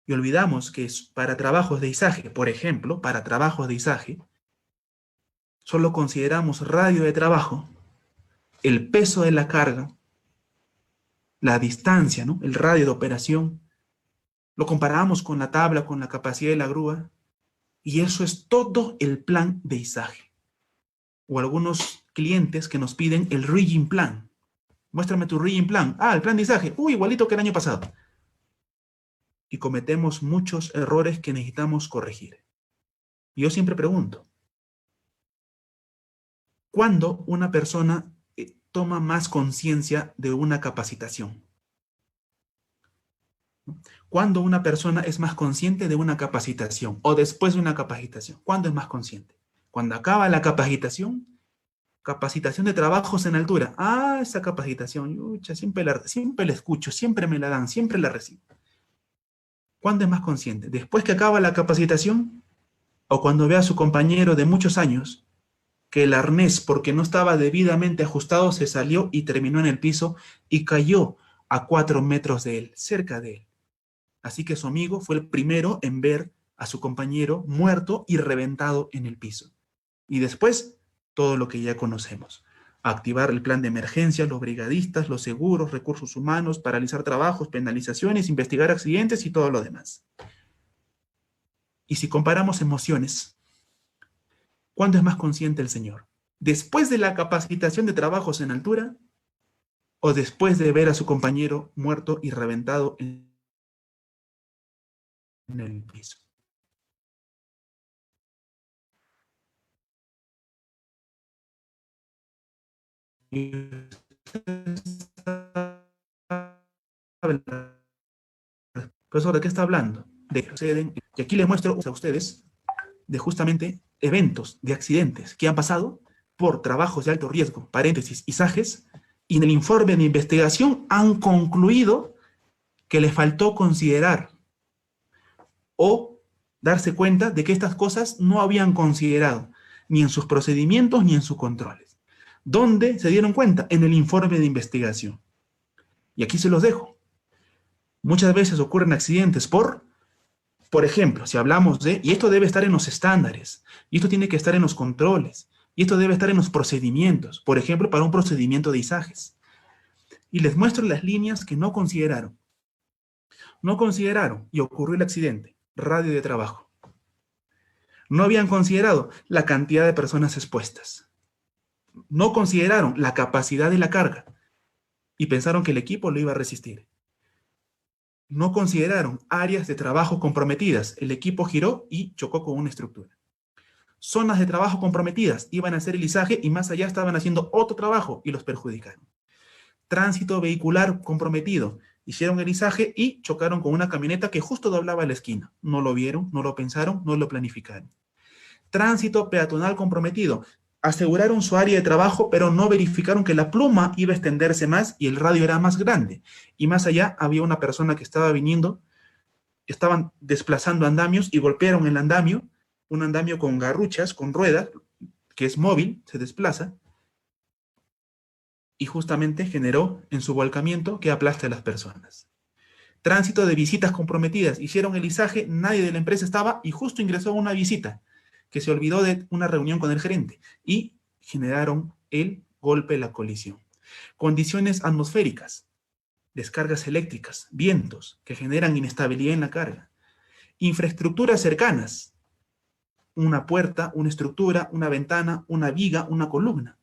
Y olvidamos que para trabajos de izaje, por ejemplo, para trabajos de izaje, solo consideramos radio de trabajo, el peso de la carga, la distancia, ¿no? El radio de operación. Lo comparamos con la tabla, con la capacidad de la grúa, y eso es todo el plan de izaje. O algunos clientes que nos piden el rigging plan. Muéstrame tu rigging plan. Ah, el plan de izaje. Uy, igualito que el año pasado. Y cometemos muchos errores que necesitamos corregir. Y yo siempre pregunto, ¿cuándo una persona toma más conciencia de una capacitación? ¿Cuándo una persona es más consciente de una capacitación o después de una capacitación? ¿Cuándo es más consciente? Cuando acaba la capacitación, capacitación de trabajos en altura. Ah, esa capacitación, ucha, siempre la escucho, siempre me la dan, siempre la recibo. ¿Cuándo es más consciente? ¿Después que acaba la capacitación o cuando ve a su compañero de muchos años que el arnés, porque no estaba debidamente ajustado, se salió y terminó en el piso y cayó a 4 metros de él, cerca de él? Así que su amigo fue el primero en ver a su compañero muerto y reventado en el piso. Y después, todo lo que ya conocemos. Activar el plan de emergencia, los brigadistas, los seguros, recursos humanos, paralizar trabajos, penalizaciones, investigar accidentes y todo lo demás. Y si comparamos emociones, ¿cuándo es más consciente el señor? ¿Después de la capacitación de trabajos en altura o después de ver a su compañero muerto y reventado en el piso? Profesor, ¿de qué está hablando? Y aquí les muestro a ustedes de justamente eventos de accidentes que han pasado por trabajos de alto riesgo, paréntesis, izajes, y en el informe de investigación han concluido que les faltó considerar o darse cuenta de que estas cosas no habían considerado ni en sus procedimientos ni en sus controles. ¿Dónde se dieron cuenta? En el informe de investigación. Y aquí se los dejo. Muchas veces ocurren accidentes por ejemplo, si hablamos de, y esto debe estar en los estándares, y esto tiene que estar en los controles, y esto debe estar en los procedimientos, por ejemplo, para un procedimiento de izajes. Y les muestro las líneas que no consideraron. No consideraron, y ocurrió el accidente, radio de trabajo. No habían considerado la cantidad de personas expuestas. No consideraron la capacidad de la carga, y pensaron que el equipo lo iba a resistir. No consideraron áreas de trabajo comprometidas. El equipo giró y chocó con una estructura. Zonas de trabajo comprometidas. Iban a hacer el izaje y más allá estaban haciendo otro trabajo y los perjudicaron. Tránsito vehicular comprometido. Hicieron el izaje y chocaron con una camioneta que justo doblaba la esquina. No lo vieron, no lo pensaron, no lo planificaron. Tránsito peatonal comprometido. Aseguraron su área de trabajo, pero no verificaron que la pluma iba a extenderse más y el radio era más grande. Y más allá había una persona que estaba viniendo, estaban desplazando andamios y golpearon el andamio, un andamio con garruchas, con ruedas, que es móvil, se desplaza, y justamente generó en su volcamiento que aplaste a las personas. Tránsito de visitas comprometidas. Hicieron el izaje, nadie de la empresa estaba y justo ingresó una visita que se olvidó de una reunión con el gerente y generaron el golpe, la colisión. Condiciones atmosféricas, descargas eléctricas, vientos que generan inestabilidad en la carga. Infraestructuras cercanas, una puerta, una estructura, una ventana, una viga, una columna.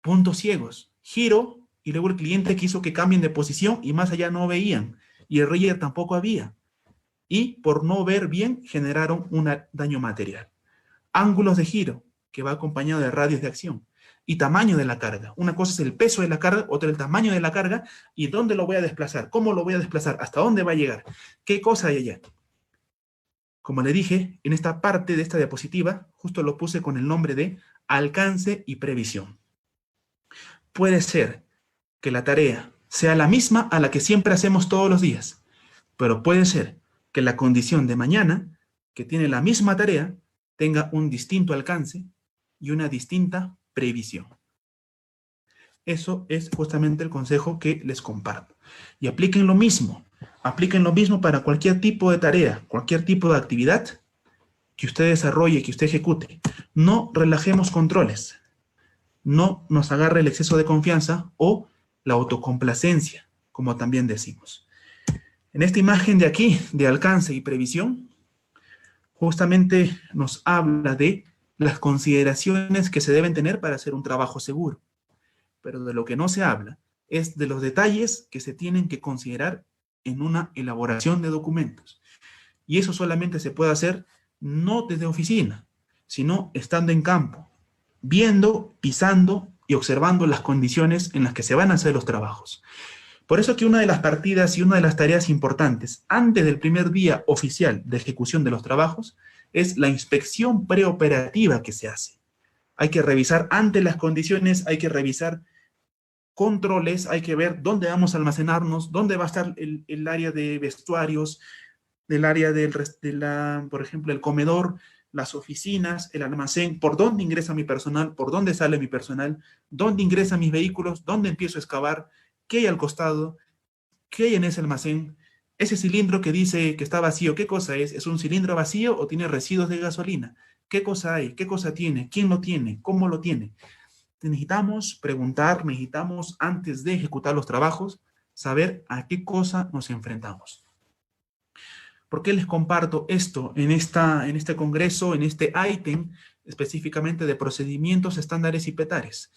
Puntos ciegos, giro y luego el cliente quiso que cambien de posición y más allá no veían y el rigger tampoco había. Y por no ver bien generaron un daño material. Ángulos de giro, que va acompañado de radios de acción, y tamaño de la carga. Una cosa es el peso de la carga, otra el tamaño de la carga, y dónde lo voy a desplazar, cómo lo voy a desplazar, hasta dónde va a llegar, qué cosa hay allá. Como le dije, en esta parte de esta diapositiva, justo lo puse con el nombre de alcance y previsión. Puede ser que la tarea sea la misma a la que siempre hacemos todos los días, pero puede ser que la condición de mañana, que tiene la misma tarea, tenga un distinto alcance y una distinta previsión. Eso es justamente el consejo que les comparto. Y apliquen lo mismo para cualquier tipo de tarea, cualquier tipo de actividad que usted desarrolle, que usted ejecute. No relajemos controles, no nos agarre el exceso de confianza o la autocomplacencia, como también decimos. En esta imagen de aquí, de alcance y previsión, justamente nos habla de las consideraciones que se deben tener para hacer un trabajo seguro. Pero de lo que no se habla es de los detalles que se tienen que considerar en una elaboración de documentos. Y eso solamente se puede hacer no desde oficina, sino estando en campo, viendo, pisando y observando las condiciones en las que se van a hacer los trabajos. Por eso que una de las partidas y una de las tareas importantes antes del primer día oficial de ejecución de los trabajos es la inspección preoperativa que se hace. Hay que revisar antes las condiciones, hay que revisar controles, hay que ver dónde vamos a almacenarnos, dónde va a estar el área de vestuarios, del área por ejemplo, el comedor, las oficinas, el almacén, por dónde ingresa mi personal, por dónde sale mi personal, dónde ingresan mis vehículos, dónde empiezo a excavar, qué hay al costado, qué hay en ese almacén. Ese cilindro que dice que está vacío, ¿qué cosa es? ¿Es un cilindro vacío o tiene residuos de gasolina? ¿Qué cosa hay? ¿Qué cosa tiene? ¿Quién lo tiene? ¿Cómo lo tiene? Necesitamos preguntar, necesitamos antes de ejecutar los trabajos, saber a qué cosa nos enfrentamos. ¿Por qué les comparto esto en este congreso, en este ítem específicamente de procedimientos, estándares y petares?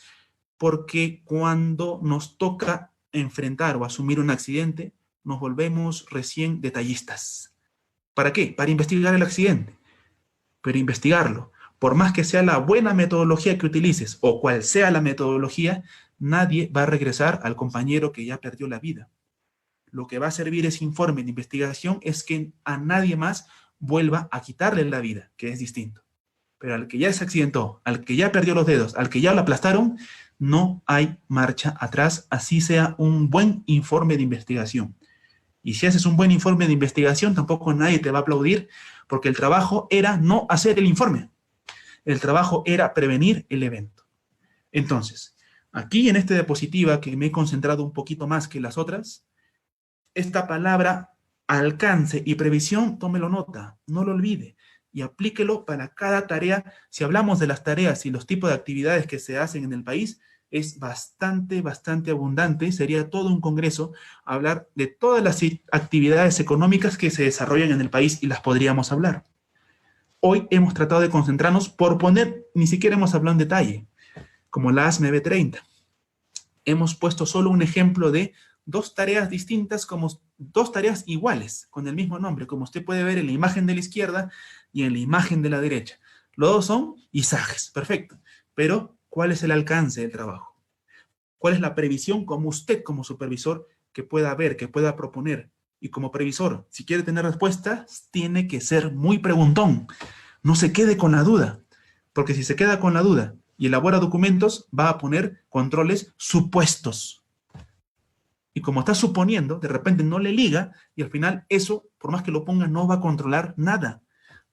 Porque cuando nos toca enfrentar o asumir un accidente, nos volvemos recién detallistas. ¿Para qué? Para investigar el accidente. Pero investigarlo, por más que sea la buena metodología que utilices o cual sea la metodología, nadie va a regresar al compañero que ya perdió la vida. Lo que va a servir ese informe de investigación es que a nadie más vuelva a quitarle la vida, que es distinto. Pero al que ya se accidentó, al que ya perdió los dedos, al que ya lo aplastaron, no hay marcha atrás, así sea un buen informe de investigación. Y si haces un buen informe de investigación, tampoco nadie te va a aplaudir, porque el trabajo era no hacer el informe. El trabajo era prevenir el evento. Entonces, aquí en esta diapositiva, que me he concentrado un poquito más que las otras, esta palabra alcance y previsión, tómelo nota, no lo olvide y aplíquelo para cada tarea. Si hablamos de las tareas y los tipos de actividades que se hacen en el país, es bastante abundante. Sería todo un congreso hablar de todas las actividades económicas que se desarrollan en el país y las podríamos hablar. Hoy hemos tratado de concentrarnos por poner, ni siquiera hemos hablado en detalle, como la ASME B30. Hemos puesto solo un ejemplo de dos tareas distintas como dos tareas iguales, con el mismo nombre, como usted puede ver en la imagen de la izquierda y en la imagen de la derecha. Los dos son ISAGES, perfecto. Pero, ¿cuál es el alcance del trabajo? ¿Cuál es la previsión como usted, como supervisor, que pueda ver, que pueda proponer? Y como previsor, si quiere tener respuestas, tiene que ser muy preguntón. No se quede con la duda, porque si se queda con la duda y elabora documentos, va a poner controles supuestos. Y como está suponiendo, de repente no le liga y al final eso, por más que lo ponga, no va a controlar nada.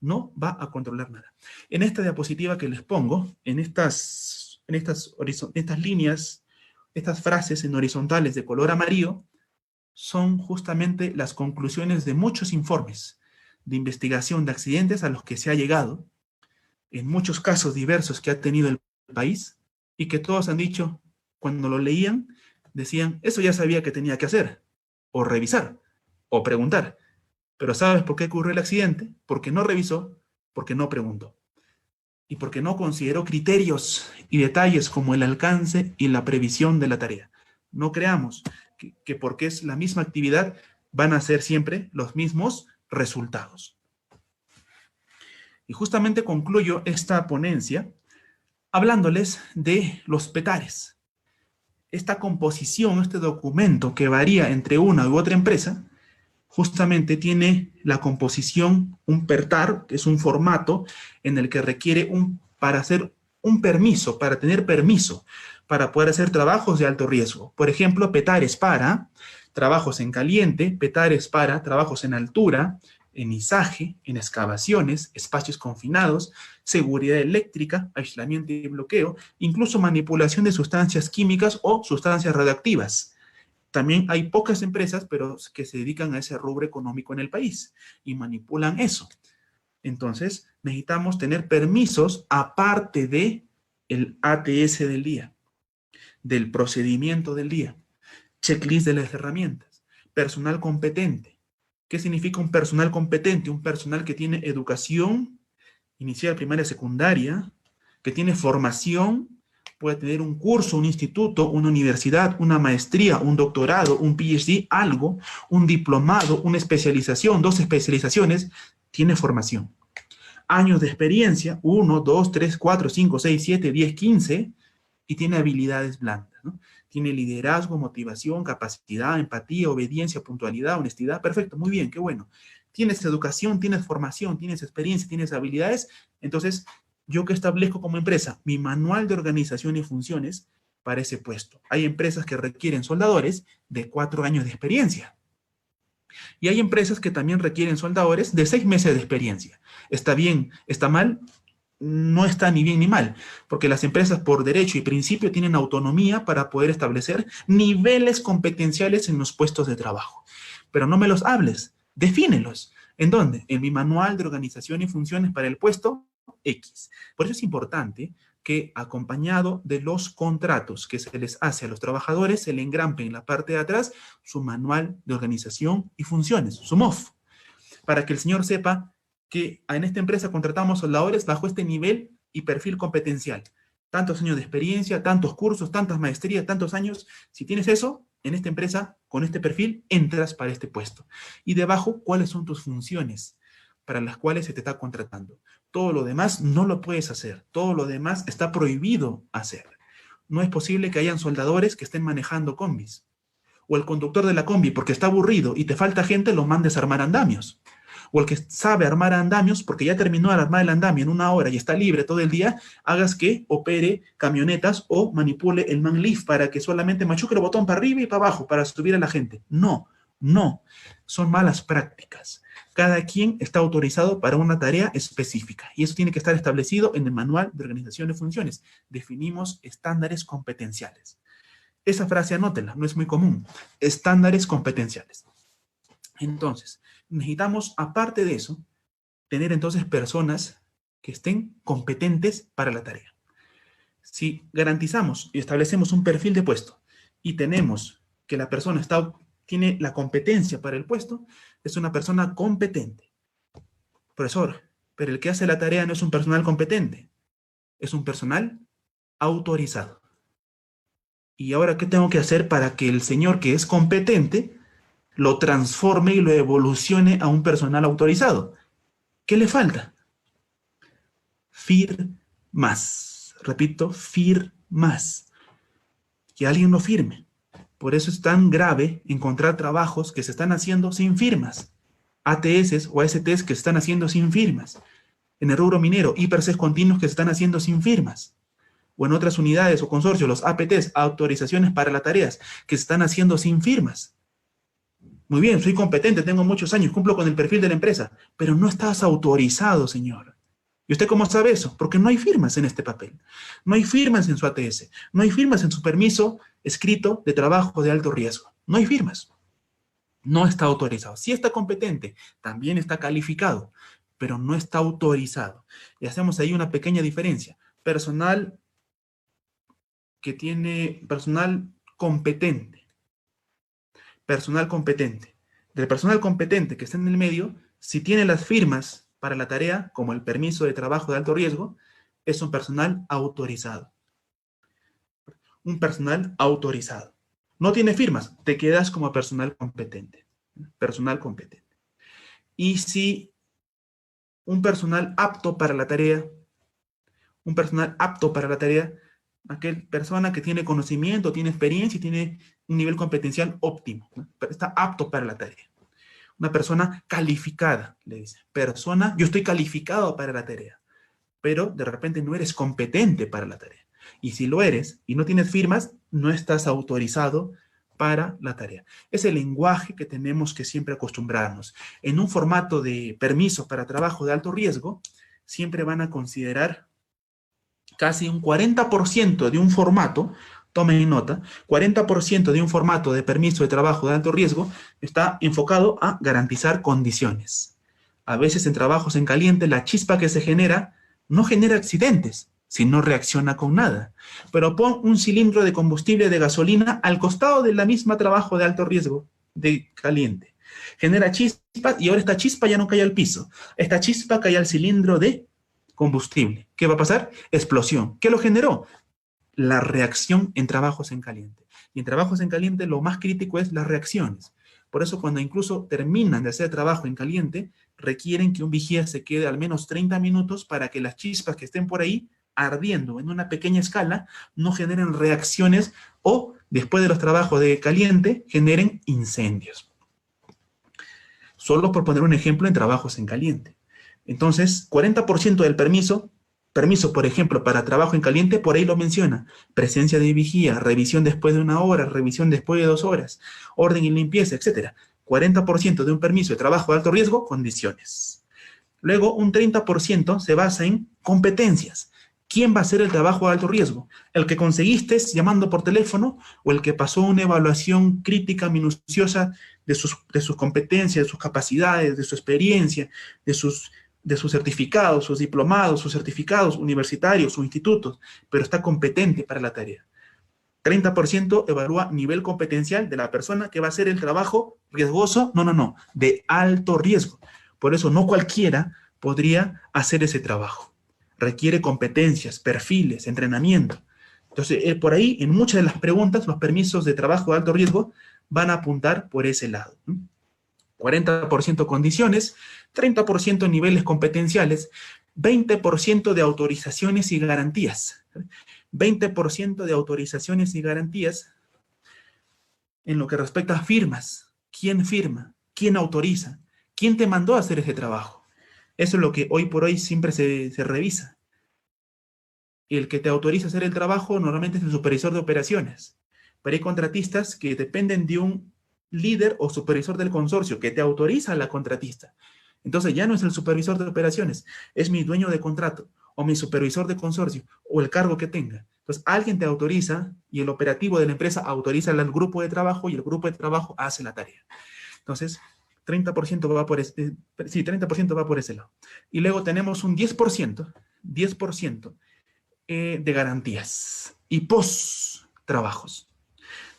No va a controlar nada. En esta diapositiva que les pongo, en estas líneas, estas frases en horizontales de color amarillo, son justamente las conclusiones de muchos informes de investigación de accidentes a los que se ha llegado, en muchos casos diversos que ha tenido el país, y que todos han dicho, cuando lo leían, decían, eso ya sabía que tenía que hacer, o revisar, o preguntar. Pero ¿sabes por qué ocurrió el accidente? Porque no revisó, porque no preguntó. Y porque no consideró criterios y detalles como el alcance y la previsión de la tarea. No creamos que porque es la misma actividad van a ser siempre los mismos resultados. Y justamente concluyo esta ponencia hablándoles de los petares. Esta composición, este documento que varía entre una u otra empresa, justamente tiene la composición, un PERTAR, que es un formato en el que requiere para hacer un permiso, para tener permiso, para poder hacer trabajos de alto riesgo. Por ejemplo, PETAR es para trabajos en caliente, PETAR es para trabajos en altura, en izaje, en excavaciones, espacios confinados, seguridad eléctrica, aislamiento y bloqueo, incluso manipulación de sustancias químicas o sustancias radioactivas. También hay pocas empresas, pero que se dedican a ese rubro económico en el país y manipulan eso. Entonces, necesitamos tener permisos aparte de el ATS del día, del procedimiento del día, checklist de las herramientas, personal competente. ¿Qué significa un personal competente? Un personal que tiene educación inicial, primaria, secundaria, que tiene formación, puede tener un curso, un instituto, una universidad, una maestría, un doctorado, un PhD, algo, un diplomado, una especialización, 2 especializaciones, tiene formación. Años de experiencia, 1, 2, 3, 4, 5, 6, 7, 10, 15, y tiene habilidades blandas, ¿no? Tiene liderazgo, motivación, capacidad, empatía, obediencia, puntualidad, honestidad. Perfecto, muy bien, qué bueno. Tienes educación, tienes formación, tienes experiencia, tienes habilidades. Entonces, ¿yo qué establezco como empresa? Mi manual de organización y funciones para ese puesto. Hay empresas que requieren soldadores de 4 años de experiencia. Y hay empresas que también requieren soldadores de 6 meses de experiencia. ¿Está bien? ¿Está mal? No está ni bien ni mal, porque las empresas por derecho y principio tienen autonomía para poder establecer niveles competenciales en los puestos de trabajo. Pero no me los hables, defínelos. ¿En dónde? En mi manual de organización y funciones para el puesto X. Por eso es importante que acompañado de los contratos que se les hace a los trabajadores, se le engrampe en la parte de atrás su manual de organización y funciones, su MOF, para que el señor sepa que en esta empresa contratamos soldadores bajo este nivel y perfil competencial. Tantos años de experiencia, tantos cursos, tantas maestrías, tantos años. Si tienes eso, en esta empresa, con este perfil, entras para este puesto. Y debajo, ¿cuáles son tus funciones para las cuales se te está contratando? Todo lo demás no lo puedes hacer. Todo lo demás está prohibido hacer. No es posible que hayan soldadores que estén manejando combis. O el conductor de la combi, porque está aburrido y te falta gente, lo mandes a armar andamios. O el que sabe armar andamios, porque ya terminó de armar el andamio en 1 hora y está libre todo el día, hagas que opere camionetas o manipule el man lift para que solamente machuque el botón para arriba y para abajo para subir a la gente. No, no, son malas prácticas. Cada quien está autorizado para una tarea específica y eso tiene que estar establecido en el manual de organización de funciones. Definimos estándares competenciales. Esa frase anótela, no es muy común. Estándares competenciales. Entonces, necesitamos, aparte de eso, tener entonces personas que estén competentes para la tarea. Si garantizamos y establecemos un perfil de puesto y tenemos que la persona tiene la competencia para el puesto, es una persona competente. Profesor, pero el que hace la tarea no es un personal competente, es un personal autorizado. ¿Y ahora qué tengo que hacer para que el señor que es competente lo transforme y lo evolucione a un personal autorizado? ¿Qué le falta? Firmas. Repito, firmas. Que alguien lo firme. Por eso es tan grave encontrar trabajos que se están haciendo sin firmas. ATS o ASTs que se están haciendo sin firmas. En el rubro minero, IPRCs continuos que se están haciendo sin firmas. O en otras unidades o consorcios, los APTs, autorizaciones para las tareas, que se están haciendo sin firmas. Muy bien, soy competente, tengo muchos años, cumplo con el perfil de la empresa, pero no estás autorizado, señor. ¿Y usted cómo sabe eso? Porque no hay firmas en este papel. No hay firmas en su ATS. No hay firmas en su permiso escrito de trabajo de alto riesgo. No hay firmas. No está autorizado. Sí está competente, también está calificado, pero no está autorizado. Y hacemos ahí una pequeña diferencia. Personal que tiene personal competente. Personal competente. Del personal competente que está en el medio, si tiene las firmas para la tarea, como el permiso de trabajo de alto riesgo, es un personal autorizado. Un personal autorizado. No tiene firmas, te quedas como personal competente. Personal competente. Y si un personal apto para la tarea, un personal apto para la tarea, aquella persona que tiene conocimiento, tiene experiencia y tiene un nivel competencial óptimo, ¿no? Está apto para la tarea. Una persona calificada, le dice. Persona, yo estoy calificado para la tarea, pero de repente no eres competente para la tarea. Y si lo eres y no tienes firmas, no estás autorizado para la tarea. Es el lenguaje que tenemos que siempre acostumbrarnos. En un formato de permiso para trabajo de alto riesgo, siempre van a considerar casi un 40% de un formato, tomen nota, 40% de un formato de permiso de trabajo de alto riesgo está enfocado a garantizar condiciones. A veces en trabajos en caliente la chispa que se genera no genera accidentes, si no reacciona con nada. Pero pon un cilindro de combustible de gasolina al costado de la misma trabajo de alto riesgo de caliente. Genera chispa y ahora esta chispa ya no cae al piso. Esta chispa cae al cilindro de combustible. ¿Qué va a pasar? Explosión. ¿Qué lo generó? La reacción en trabajos en caliente. Y en trabajos en caliente lo más crítico es las reacciones. Por eso cuando incluso terminan de hacer trabajo en caliente, requieren que un vigía se quede al menos 30 minutos para que las chispas que estén por ahí ardiendo en una pequeña escala no generen reacciones o, después de los trabajos de caliente, generen incendios. Solo por poner un ejemplo en trabajos en caliente. Entonces, 40% del permiso, por ejemplo, para trabajo en caliente, por ahí lo menciona. Presencia de vigía, revisión después de 1 hora, revisión después de 2 horas, orden y limpieza, etc. 40% de un permiso de trabajo de alto riesgo, condiciones. Luego, un 30% se basa en competencias. ¿Quién va a hacer el trabajo de alto riesgo? ¿El que conseguiste llamando por teléfono o el que pasó una evaluación crítica, minuciosa de sus competencias, de sus capacidades, de su experiencia, de sus certificados, sus diplomados, sus certificados universitarios, sus institutos, pero está competente para la tarea? 30% evalúa nivel competencial de la persona que va a hacer el trabajo riesgoso, no, de alto riesgo. Por eso no cualquiera podría hacer ese trabajo. Requiere competencias, perfiles, entrenamiento. Entonces, por ahí, en muchas de las preguntas, los permisos de trabajo de alto riesgo van a apuntar por ese lado. 40% condiciones, 30% niveles competenciales, 20% de autorizaciones y garantías. 20% de autorizaciones y garantías en lo que respecta a firmas. ¿Quién firma? ¿Quién autoriza? ¿Quién te mandó a hacer ese trabajo? Eso es lo que hoy por hoy siempre se revisa. El que te autoriza a hacer el trabajo normalmente es el supervisor de operaciones. Pero hay contratistas que dependen de un líder o supervisor del consorcio que te autoriza a la contratista. Entonces ya no es el supervisor de operaciones, es mi dueño de contrato o mi supervisor de consorcio o el cargo que tenga. Entonces alguien te autoriza y el operativo de la empresa autoriza al grupo de trabajo y el grupo de trabajo hace la tarea. Entonces, 30% va por 30% va por ese lado. Y luego tenemos un 10% de garantías y post-trabajos.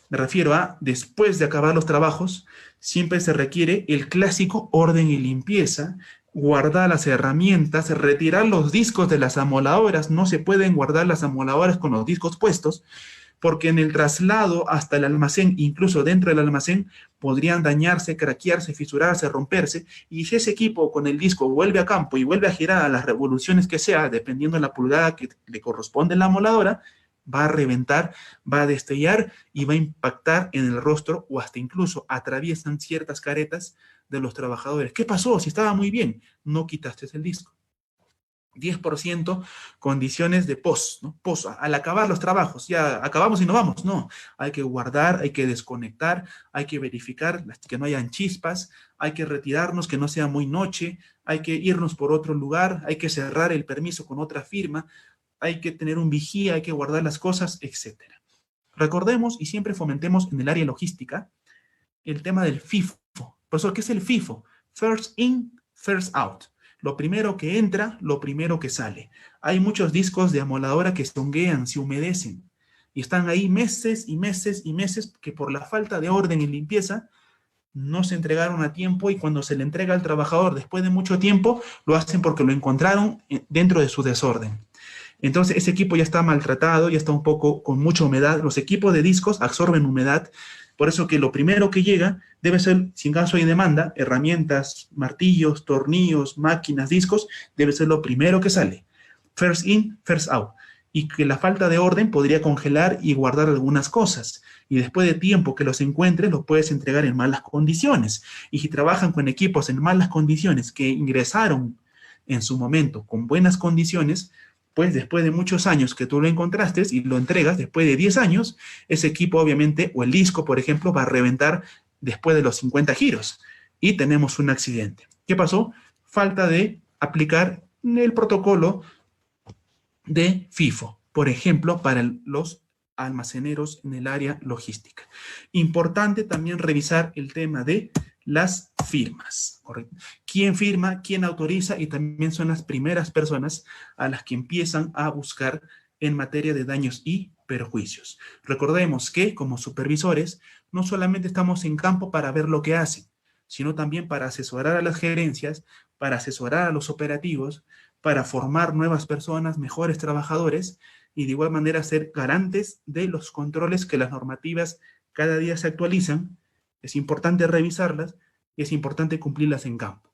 Me refiero a, después de acabar los trabajos, siempre se requiere el clásico orden y limpieza, guardar las herramientas, retirar los discos de las amoladoras. No se pueden guardar las amoladoras con los discos puestos, porque en el traslado hasta el almacén, incluso dentro del almacén, podrían dañarse, craquearse, fisurarse, romperse, y si ese equipo con el disco vuelve a campo y vuelve a girar a las revoluciones que sea, dependiendo de la pulgada que le corresponde a la amoladora, va a reventar, va a destellar y va a impactar en el rostro o hasta incluso atraviesan ciertas caretas de los trabajadores. ¿Qué pasó? Si estaba muy bien, no quitaste el disco. 10% condiciones de post, ¿no? Post, al acabar los trabajos, ya acabamos y no vamos, no. Hay que guardar, hay que desconectar, hay que verificar que no hayan chispas, hay que retirarnos, que no sea muy noche, hay que irnos por otro lugar, hay que cerrar el permiso con otra firma, hay que tener un vigía, hay que guardar las cosas, etc. Recordemos y siempre fomentemos en el área logística el tema del FIFO. Profesor, ¿qué es el FIFO? First in, first out. Lo primero que entra, lo primero que sale. Hay muchos discos de amoladora que se honguean, se humedecen, y están ahí meses y meses y meses que por la falta de orden y limpieza no se entregaron a tiempo, y cuando se le entrega al trabajador después de mucho tiempo, lo hacen porque lo encontraron dentro de su desorden. Entonces ese equipo ya está maltratado, ya está un poco con mucha humedad. Los equipos de discos absorben humedad. Por eso que lo primero que llega debe ser, si en caso hay demanda, herramientas, martillos, tornillos, máquinas, discos, debe ser lo primero que sale. First in, first out. Y que la falta de orden podría congelar y guardar algunas cosas. Y después de tiempo que los encuentres, los puedes entregar en malas condiciones. Y si trabajan con equipos en malas condiciones que ingresaron en su momento con buenas condiciones, pues después de muchos años que tú lo encontraste y lo entregas, después de 10 años, ese equipo obviamente, o el disco, por ejemplo, va a reventar después de los 50 giros y tenemos un accidente. ¿Qué pasó? Falta de aplicar el protocolo de FIFO, por ejemplo, para los almaceneros en el área logística. Importante también revisar el tema de las firmas, ¿correcto? ¿Quién firma? ¿Quién autoriza? Y también son las primeras personas a las que empiezan a buscar en materia de daños y perjuicios. Recordemos que como supervisores no solamente estamos en campo para ver lo que hacen, sino también para asesorar a las gerencias, para asesorar a los operativos, para formar nuevas personas, mejores trabajadores y de igual manera ser garantes de los controles que las normativas cada día se actualizan. Es importante revisarlas y es importante cumplirlas en campo.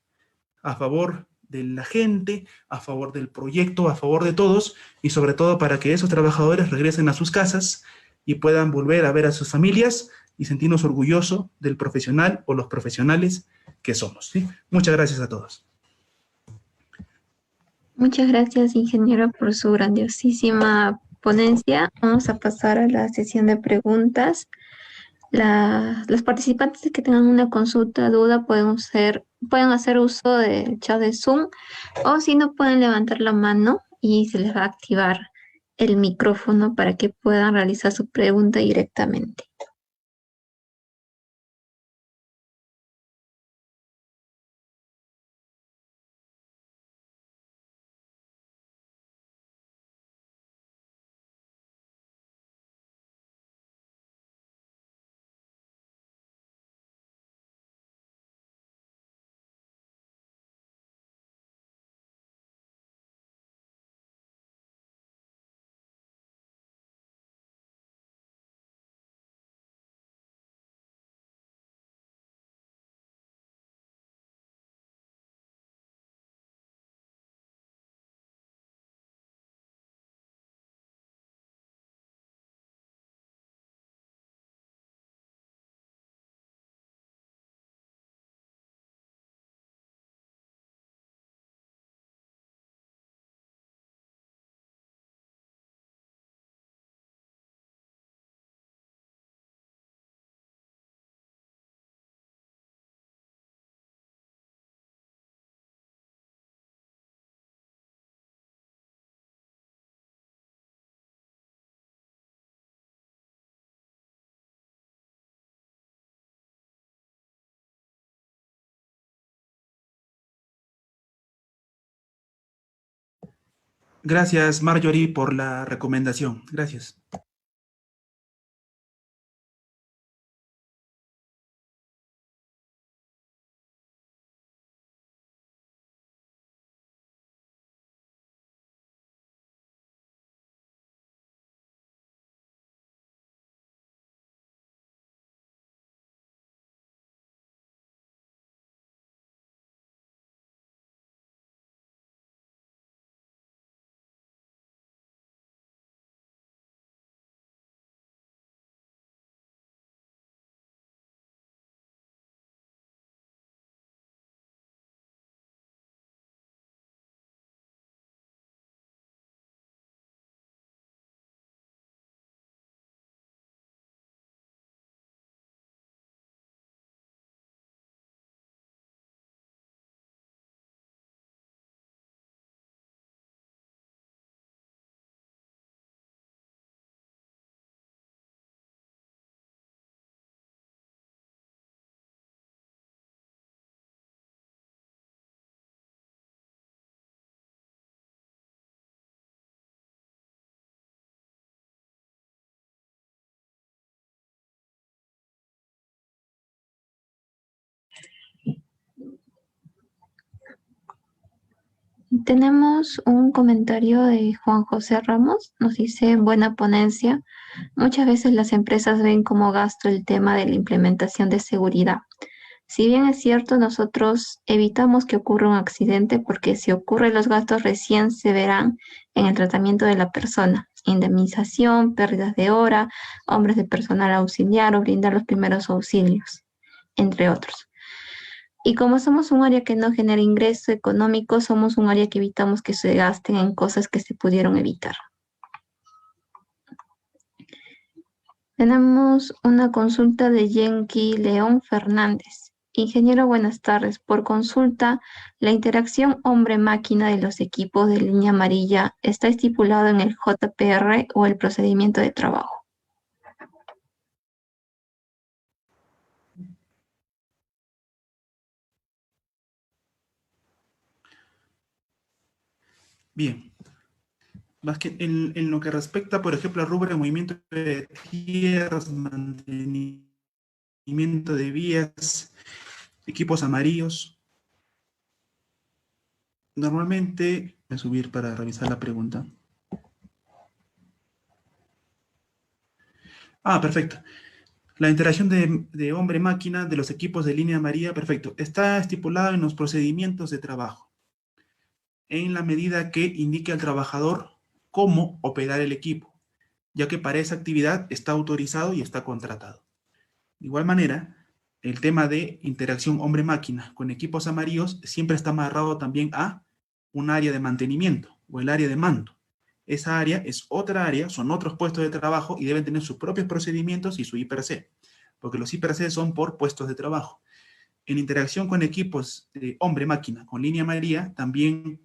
A favor de la gente, a favor del proyecto, a favor de todos y sobre todo para que esos trabajadores regresen a sus casas y puedan volver a ver a sus familias y sentirnos orgullosos del profesional o los profesionales que somos, ¿sí? Muchas gracias a todos.
Muchas gracias, ingeniero, por su grandiosísima ponencia. Vamos a pasar a la sesión de preguntas. Los participantes que tengan una consulta, duda, pueden hacer uso del chat de Zoom o si no, pueden levantar la mano y se les va a activar el micrófono para que puedan realizar su pregunta directamente.
Gracias, Marjorie, por la recomendación. Gracias.
Tenemos un comentario de Juan José Ramos. Nos dice, buena ponencia. Muchas veces las empresas ven como gasto el tema de la implementación de seguridad. Si bien es cierto, nosotros evitamos que ocurra un accidente porque si ocurren los gastos recién se verán en el tratamiento de la persona. Indemnización, pérdidas de hora, hombres de personal auxiliar o brindar los primeros auxilios, entre otros. Y como somos un área que no genera ingreso económico, somos un área que evitamos que se gasten en cosas que se pudieron evitar. Tenemos una consulta de Yenki León Fernández. Ingeniero, buenas tardes. Por consulta, la interacción hombre-máquina de los equipos de línea amarilla está estipulado en el JPR o el procedimiento de trabajo.
Bien, más que en lo que respecta, por ejemplo, al rubro de movimiento de tierras, mantenimiento de vías, equipos amarillos, normalmente, voy a subir para revisar la pregunta. Ah, perfecto. La interacción de hombre-máquina de los equipos de línea amarilla, perfecto. Está estipulado en los procedimientos de trabajo, en la medida que indique al trabajador cómo operar el equipo, ya que para esa actividad está autorizado y está contratado. De igual manera, el tema de interacción hombre-máquina con equipos amarillos siempre está amarrado también a un área de mantenimiento o el área de mando. Esa área es otra área, son otros puestos de trabajo y deben tener sus propios procedimientos y su IPRC, porque los IPRC son por puestos de trabajo. En interacción con equipos de hombre-máquina con línea amarilla también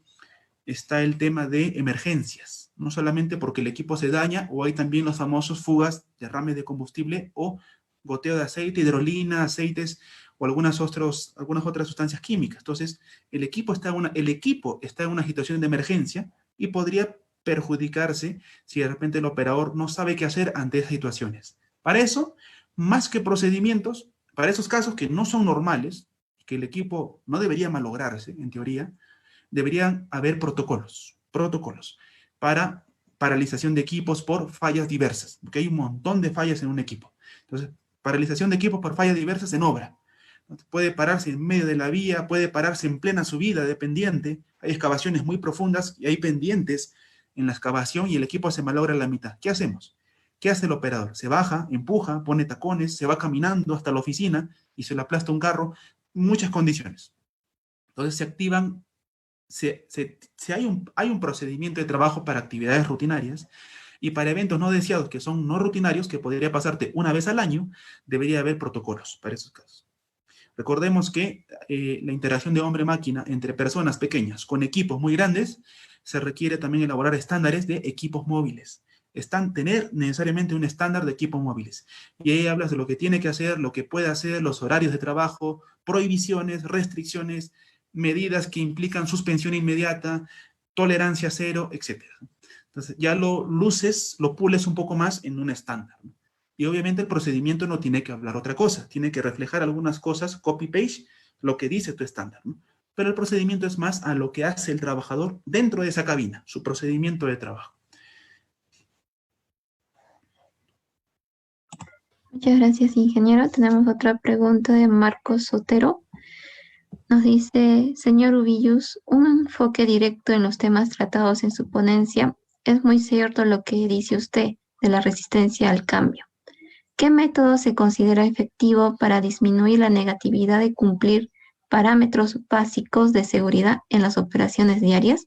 está el tema de emergencias, no solamente porque el equipo se daña, o hay también los famosos fugas, derrames de combustible o goteo de aceite, hidrolina, aceites o algunas otras sustancias químicas. Entonces, el equipo está en una situación de emergencia y podría perjudicarse si de repente el operador no sabe qué hacer ante esas situaciones. Para eso, más que procedimientos, para esos casos que no son normales, que el equipo no debería malograrse, en teoría, deberían haber protocolos para paralización de equipos por fallas diversas, porque hay un montón de fallas en un equipo. Entonces, paralización de equipos por fallas diversas en obra. Puede pararse en medio de la vía, puede pararse en plena subida de pendiente, hay excavaciones muy profundas y hay pendientes en la excavación y el equipo se malogra a la mitad. ¿Qué hacemos? ¿Qué hace el operador? Se baja, empuja, pone tacones, se va caminando hasta la oficina y se le aplasta un carro, muchas condiciones. Entonces se activan, hay un procedimiento de trabajo para actividades rutinarias y para eventos no deseados que son no rutinarios, que podría pasarte una vez al año, debería haber protocolos para esos casos. Recordemos que la interacción de hombre-máquina entre personas pequeñas con equipos muy grandes se requiere también elaborar estándares de equipos móviles. Tener necesariamente un estándar de equipos móviles. Y ahí hablas de lo que tiene que hacer, lo que puede hacer, los horarios de trabajo, prohibiciones, restricciones, medidas que implican suspensión inmediata, tolerancia cero, etc. Entonces ya lo pules un poco más en un estándar, ¿no? Y obviamente el procedimiento no tiene que hablar otra cosa, tiene que reflejar algunas cosas, copy-paste, lo que dice tu estándar, ¿no? Pero el procedimiento es más a lo que hace el trabajador dentro de esa cabina, su procedimiento de trabajo.
Muchas gracias, ingeniero. Tenemos otra pregunta de Marcos Sotero. Nos dice, señor Ubillus, un enfoque directo en los temas tratados en su ponencia. Es muy cierto lo que dice usted de la resistencia al cambio. ¿Qué método se considera efectivo para disminuir la negatividad de cumplir parámetros básicos de seguridad en las operaciones diarias?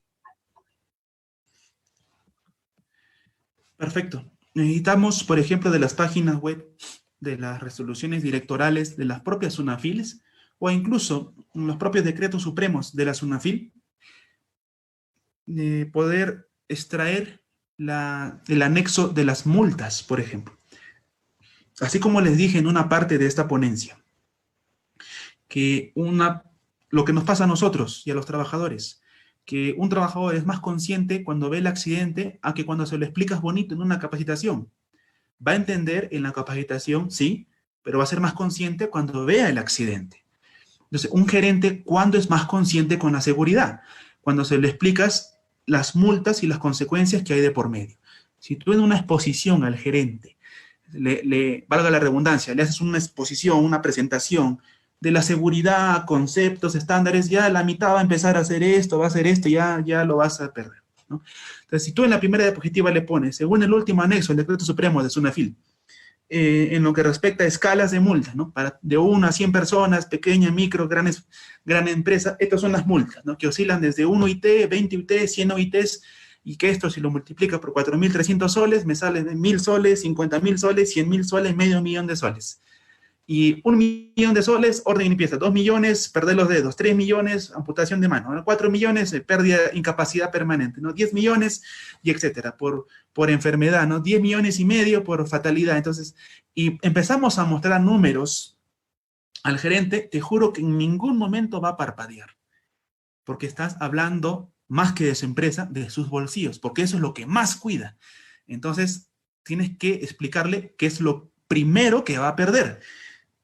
Perfecto. Necesitamos, por ejemplo, de las páginas web, de las resoluciones directorales de las propias SUNAFILs, o incluso los propios decretos supremos de la SUNAFIL, poder extraer el anexo de las multas, por ejemplo. Así como les dije en una parte de esta ponencia, que lo que nos pasa a nosotros y a los trabajadores, que un trabajador es más consciente cuando ve el accidente a que cuando se lo explicas bonito en una capacitación. Va a entender en la capacitación, sí, pero va a ser más consciente cuando vea el accidente. Entonces, un gerente, ¿cuándo es más consciente con la seguridad? Cuando se le explicas las multas y las consecuencias que hay de por medio. Si tú en una exposición al gerente, valga la redundancia, le haces una exposición, una presentación de la seguridad, conceptos, estándares, ya la mitad va a empezar a hacer esto, va a hacer esto, ya lo vas a perder, ¿no? Entonces, si tú en la primera diapositiva le pones, según el último anexo del decreto supremo de SUNAFIL, en lo que respecta a escalas de multas, ¿no? De 1 a 100 personas, pequeña, micro, gran empresa, estas son las multas, ¿no? Que oscilan desde 1 IT, 20 IT, 100 OITs, y que esto si lo multiplica por 4.300 soles, me sale de 1.000 soles, 50.000 soles, 100.000 soles, medio millón de soles. Y 1 millón de soles, orden y limpieza. 2 millones, perder los dedos. 3 millones, amputación de mano. 4 millones, pérdida, incapacidad permanente. ¿No? 10 millones, y etcétera, por enfermedad. ¿No? 10 millones y medio por fatalidad. Entonces, y empezamos a mostrar números al gerente, te juro que en ningún momento va a parpadear. Porque estás hablando más que de su empresa, de sus bolsillos, porque eso es lo que más cuida. Entonces, tienes que explicarle qué es lo primero que va a perder.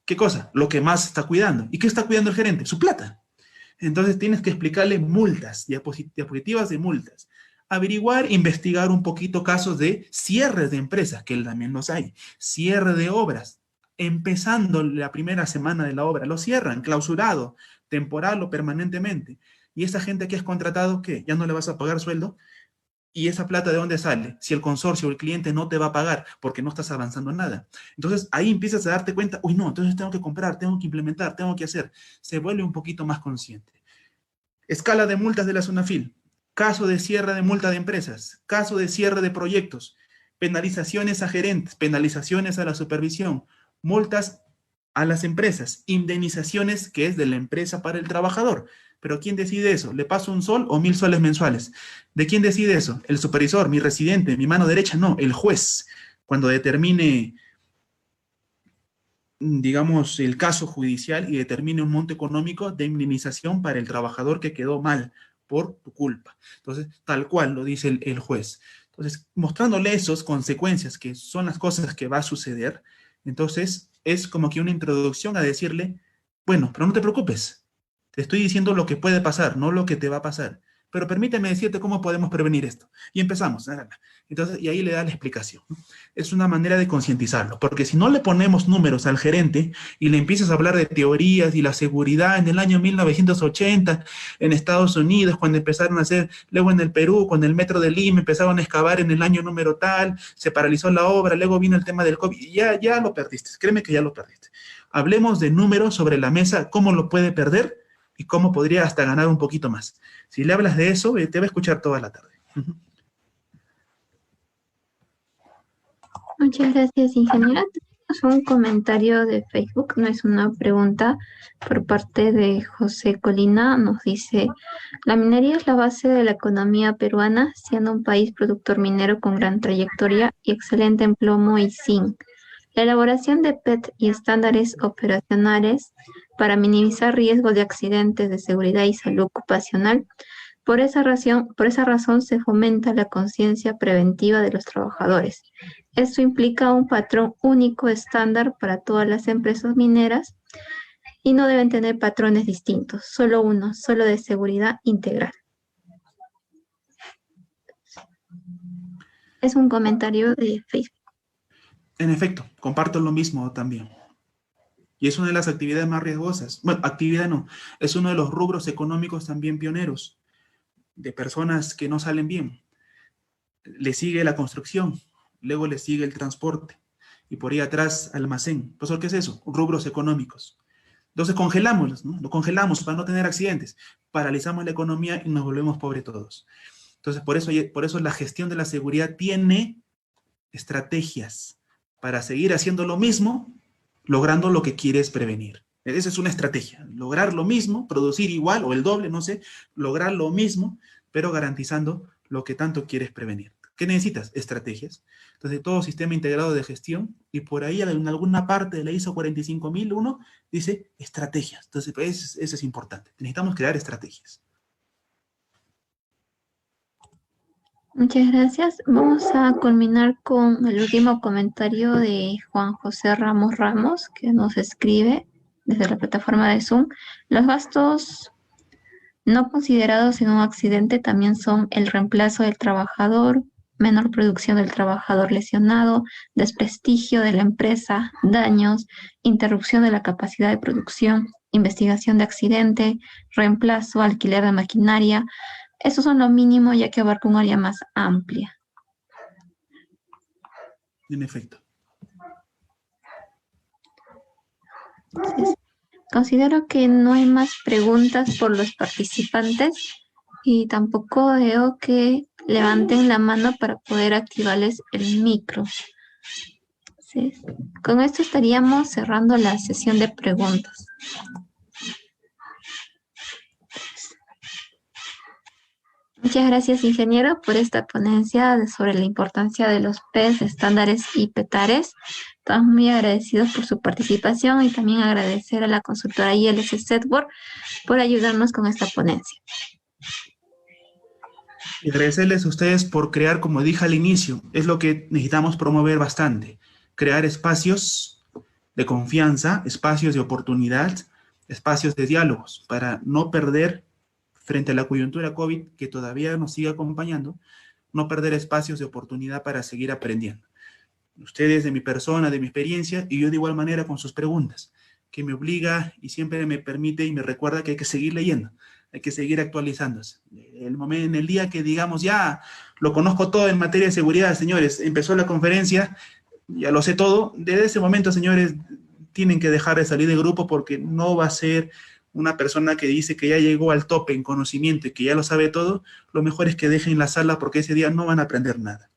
¿Qué cosa? Lo que más está cuidando. ¿Y qué está cuidando el gerente? Su plata. Entonces tienes que explicarle multas, diapositivas de multas. Averiguar, investigar un poquito casos de cierres de empresas, que también los hay. Cierre de obras. Empezando la primera semana de la obra, lo cierran, clausurado, temporal o permanentemente. Y esa gente que has contratado, ¿qué? ¿Ya no le vas a pagar sueldo? ¿Y esa plata de dónde sale? Si el consorcio o el cliente no te va a pagar porque no estás avanzando en nada. Entonces ahí empiezas a darte cuenta, uy, no, entonces tengo que comprar, tengo que implementar, tengo que hacer. Se vuelve un poquito más consciente. Escala de multas de la SUNAFIL. Caso de cierre de multa de empresas. Caso de cierre de proyectos. Penalizaciones a gerentes. Penalizaciones a la supervisión. Multas a las empresas. Indemnizaciones que es de la empresa para el trabajador. Pero ¿quién decide eso? ¿Le paso 1 sol o 1.000 soles mensuales? ¿De quién decide eso? ¿El supervisor, mi residente, mi mano derecha? No, el juez. Cuando determine, digamos, el caso judicial y determine un monto económico de indemnización para el trabajador que quedó mal por tu culpa. Entonces, tal cual lo dice el juez. Entonces, mostrándole esas consecuencias, que son las cosas que va a suceder, entonces es como que una introducción a decirle, bueno, pero no te preocupes, te estoy diciendo lo que puede pasar, no lo que te va a pasar. Pero permíteme decirte cómo podemos prevenir esto. Y empezamos. Entonces, y ahí le da la explicación. Es una manera de concientizarlo, porque si no le ponemos números al gerente y le empiezas a hablar de teorías y la seguridad en el año 1980 en Estados Unidos, cuando empezaron a hacer, luego en el Perú, con el metro de Lima, empezaron a excavar en el año número tal, se paralizó la obra, luego vino el tema del COVID, y ya lo perdiste, créeme que ya lo perdiste. Hablemos de números sobre la mesa, cómo lo puede perder y cómo podría hasta ganar un poquito más. Si le hablas de eso, te va a escuchar toda la tarde.
Muchas gracias, ingeniera. Tenemos un comentario de Facebook, no es una pregunta, por parte de José Colina. Nos dice, la minería es la base de la economía peruana, siendo un país productor minero con gran trayectoria y excelente en plomo y zinc. La elaboración de PET y estándares operacionales para minimizar riesgos de accidentes de seguridad y salud ocupacional. Por esa razón se fomenta la conciencia preventiva de los trabajadores. Esto implica un patrón único estándar para todas las empresas mineras y no deben tener patrones distintos, solo uno, solo de seguridad integral. Es un comentario de Facebook.
En efecto, comparto lo mismo también. Y es una de las actividades más riesgosas. Bueno, actividad no, es uno de los rubros económicos también pioneros de personas que no salen bien. Le sigue la construcción, luego le sigue el transporte y por ahí atrás almacén. Pues, ¿qué es eso? Rubros económicos. Entonces congelamos, ¿no? Lo congelamos para no tener accidentes, paralizamos la economía y nos volvemos pobres todos. Entonces, por eso la gestión de la seguridad tiene estrategias para seguir haciendo lo mismo, logrando lo que quieres prevenir. Esa es una estrategia, lograr lo mismo, producir igual o el doble, no sé, lograr lo mismo, pero garantizando lo que tanto quieres prevenir. ¿Qué necesitas? Estrategias. Entonces, todo sistema integrado de gestión, y por ahí en alguna parte de la ISO 45001 dice estrategias. Entonces, pues, eso es importante. Necesitamos crear estrategias.
Muchas gracias. Vamos a culminar con el último comentario de Juan José Ramos Ramos, que nos escribe desde la plataforma de Zoom. Los gastos no considerados en un accidente también son el reemplazo del trabajador, menor producción del trabajador lesionado, desprestigio de la empresa, daños, interrupción de la capacidad de producción, investigación de accidente, reemplazo, alquiler de maquinaria. Esos son lo mínimo, ya que abarca un área más amplia.
En efecto.
Entonces, considero que no hay más preguntas por los participantes y tampoco veo que levanten la mano para poder activarles el micro. Sí. Con esto estaríamos cerrando la sesión de preguntas. Muchas gracias, ingeniero, por esta ponencia sobre la importancia de los PES, estándares y PETARES. Estamos muy agradecidos por su participación y también agradecer a la consultora ILS Setwork por ayudarnos con esta ponencia.
Y agradecerles a ustedes por crear, como dije al inicio, es lo que necesitamos promover bastante, crear espacios de confianza, espacios de oportunidad, espacios de diálogos, para no perder, frente a la coyuntura COVID que todavía nos sigue acompañando, no perder espacios de oportunidad para seguir aprendiendo. Ustedes de mi persona, de mi experiencia, y yo de igual manera con sus preguntas, que me obliga y siempre me permite y me recuerda que hay que seguir leyendo, hay que seguir actualizándose. En el día que digamos, ya lo conozco todo en materia de seguridad, señores, empezó la conferencia, ya lo sé todo, desde ese momento, señores, tienen que dejar de salir de grupo porque no va a ser una persona que dice que ya llegó al tope en conocimiento y que ya lo sabe todo. Lo mejor es que dejen la sala porque ese día no van a aprender nada.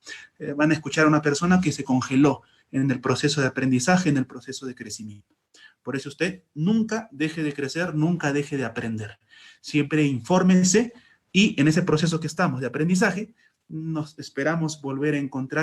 Van a escuchar a una persona que se congeló en el proceso de aprendizaje, en el proceso de crecimiento. Por eso usted nunca deje de crecer, nunca deje de aprender. Siempre infórmense y en ese proceso que estamos de aprendizaje, nos esperamos volver a encontrar